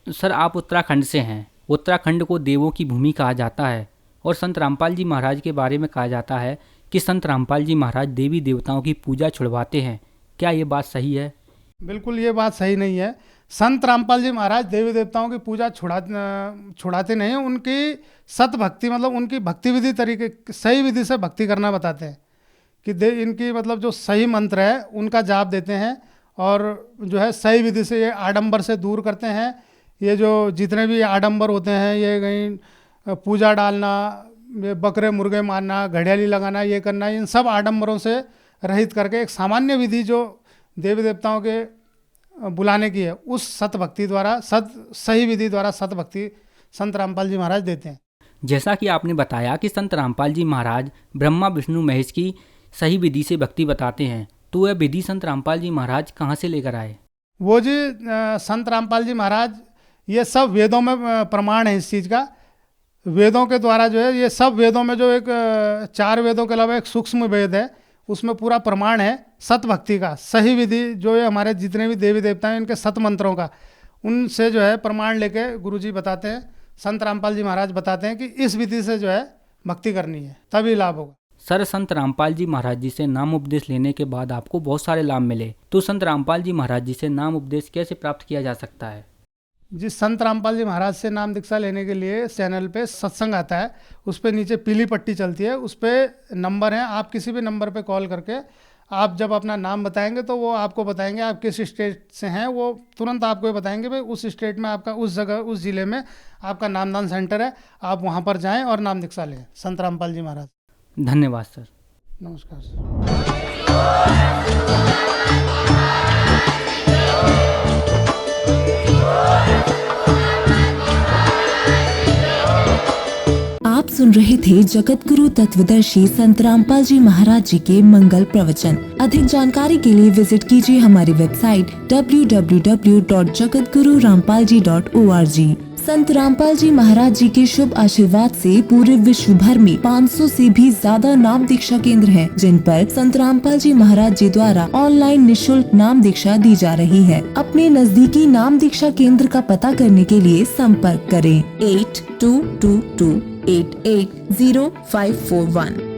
S9: सर, आप उत्तराखंड से हैं। उत्तराखंड को देवों की भूमि कहा जाता है और संत रामपाल जी महाराज के बारे में कहा जाता है कि संत रामपाल जी महाराज देवी देवताओं की पूजा छुड़वाते हैं। क्या ये बात सही है?
S8: बिल्कुल ये बात सही नहीं है। संत रामपाल जी महाराज देवी देवताओं की पूजा छुड़ाते नहीं, उनकी सत भक्ति मतलब उनकी भक्ति विधि तरीके सही विधि से भक्ति करना बताते हैं कि इनकी मतलब जो सही मंत्र है उनका जाप देते हैं, और जो है सही विधि से ये आडंबर से दूर करते हैं। ये जो जितने भी आडंबर होते हैं, ये कहीं पूजा डालना, ये बकरे मुर्गे मारना, घड़ियाली लगाना, ये करना, इन सब आडंबरों से रहित करके एक सामान्य विधि जो देवी देवताओं के बुलाने की है, उस सत भक्ति द्वारा सही विधि द्वारा सत भक्ति संत रामपाल जी महाराज देते हैं।
S9: जैसा कि आपने बताया कि संत रामपाल जी महाराज ब्रह्मा विष्णु महेश की सही विधि से भक्ति बताते हैं, तो वह विधि संत रामपाल जी महाराज कहाँ से लेकर आए?
S8: वो जी संत रामपाल जी महाराज, ये सब वेदों में प्रमाण है इस चीज़ का। वेदों के द्वारा जो है ये सब वेदों में जो एक 4 वेदों के अलावा एक सूक्ष्म वेद है, उसमें पूरा प्रमाण है सत भक्ति का, सही विधि जो है हमारे जितने भी देवी देवता हैं इनके सत मंत्रों का, उनसे जो है प्रमाण लेके गुरुजी बताते हैं, संत रामपाल जी महाराज बताते हैं कि इस विधि से जो है भक्ति करनी है, तभी लाभ होगा।
S9: सर, संत रामपाल जी महाराज जी से नाम उपदेश लेने के बाद आपको बहुत सारे लाभ मिले, तो संत रामपाल जी महाराज जी से नाम उपदेश कैसे प्राप्त किया जा सकता है?
S8: जी, संत रामपाल जी महाराज से नाम दीक्षा लेने के लिए चैनल पे सत्संग आता है, उस पर नीचे पीली पट्टी चलती है, उस पर नंबर है, आप किसी भी नंबर पे कॉल करके आप जब अपना नाम बताएंगे तो वो आपको बताएंगे आप किस स्टेट से हैं, वो तुरंत आपको ये बताएंगे भाई उस स्टेट में आपका उस जगह उस ज़िले में आपका नामदान सेंटर है, आप वहाँ पर जाएँ और नाम दीक्षा लें संत रामपाल जी महाराज।
S9: धन्यवाद सर।
S8: नमस्कार सर।
S10: आप सुन रहे थे जगत गुरु तत्वदर्शी संत रामपाल जी महाराज जी के मंगल प्रवचन। अधिक जानकारी के लिए विजिट कीजिए हमारी वेबसाइट www.jagatgururampalji.org। संत रामपाल जी महाराज जी के शुभ आशीर्वाद से पूरे विश्व भर में 500 से भी ज्यादा नाम दीक्षा केंद्र हैं, जिन पर संत रामपाल जी महाराज जी द्वारा ऑनलाइन निशुल्क नाम दीक्षा दी जा रही है। अपने नजदीकी नाम दीक्षा केंद्र का पता करने के लिए संपर्क करें 8222880541।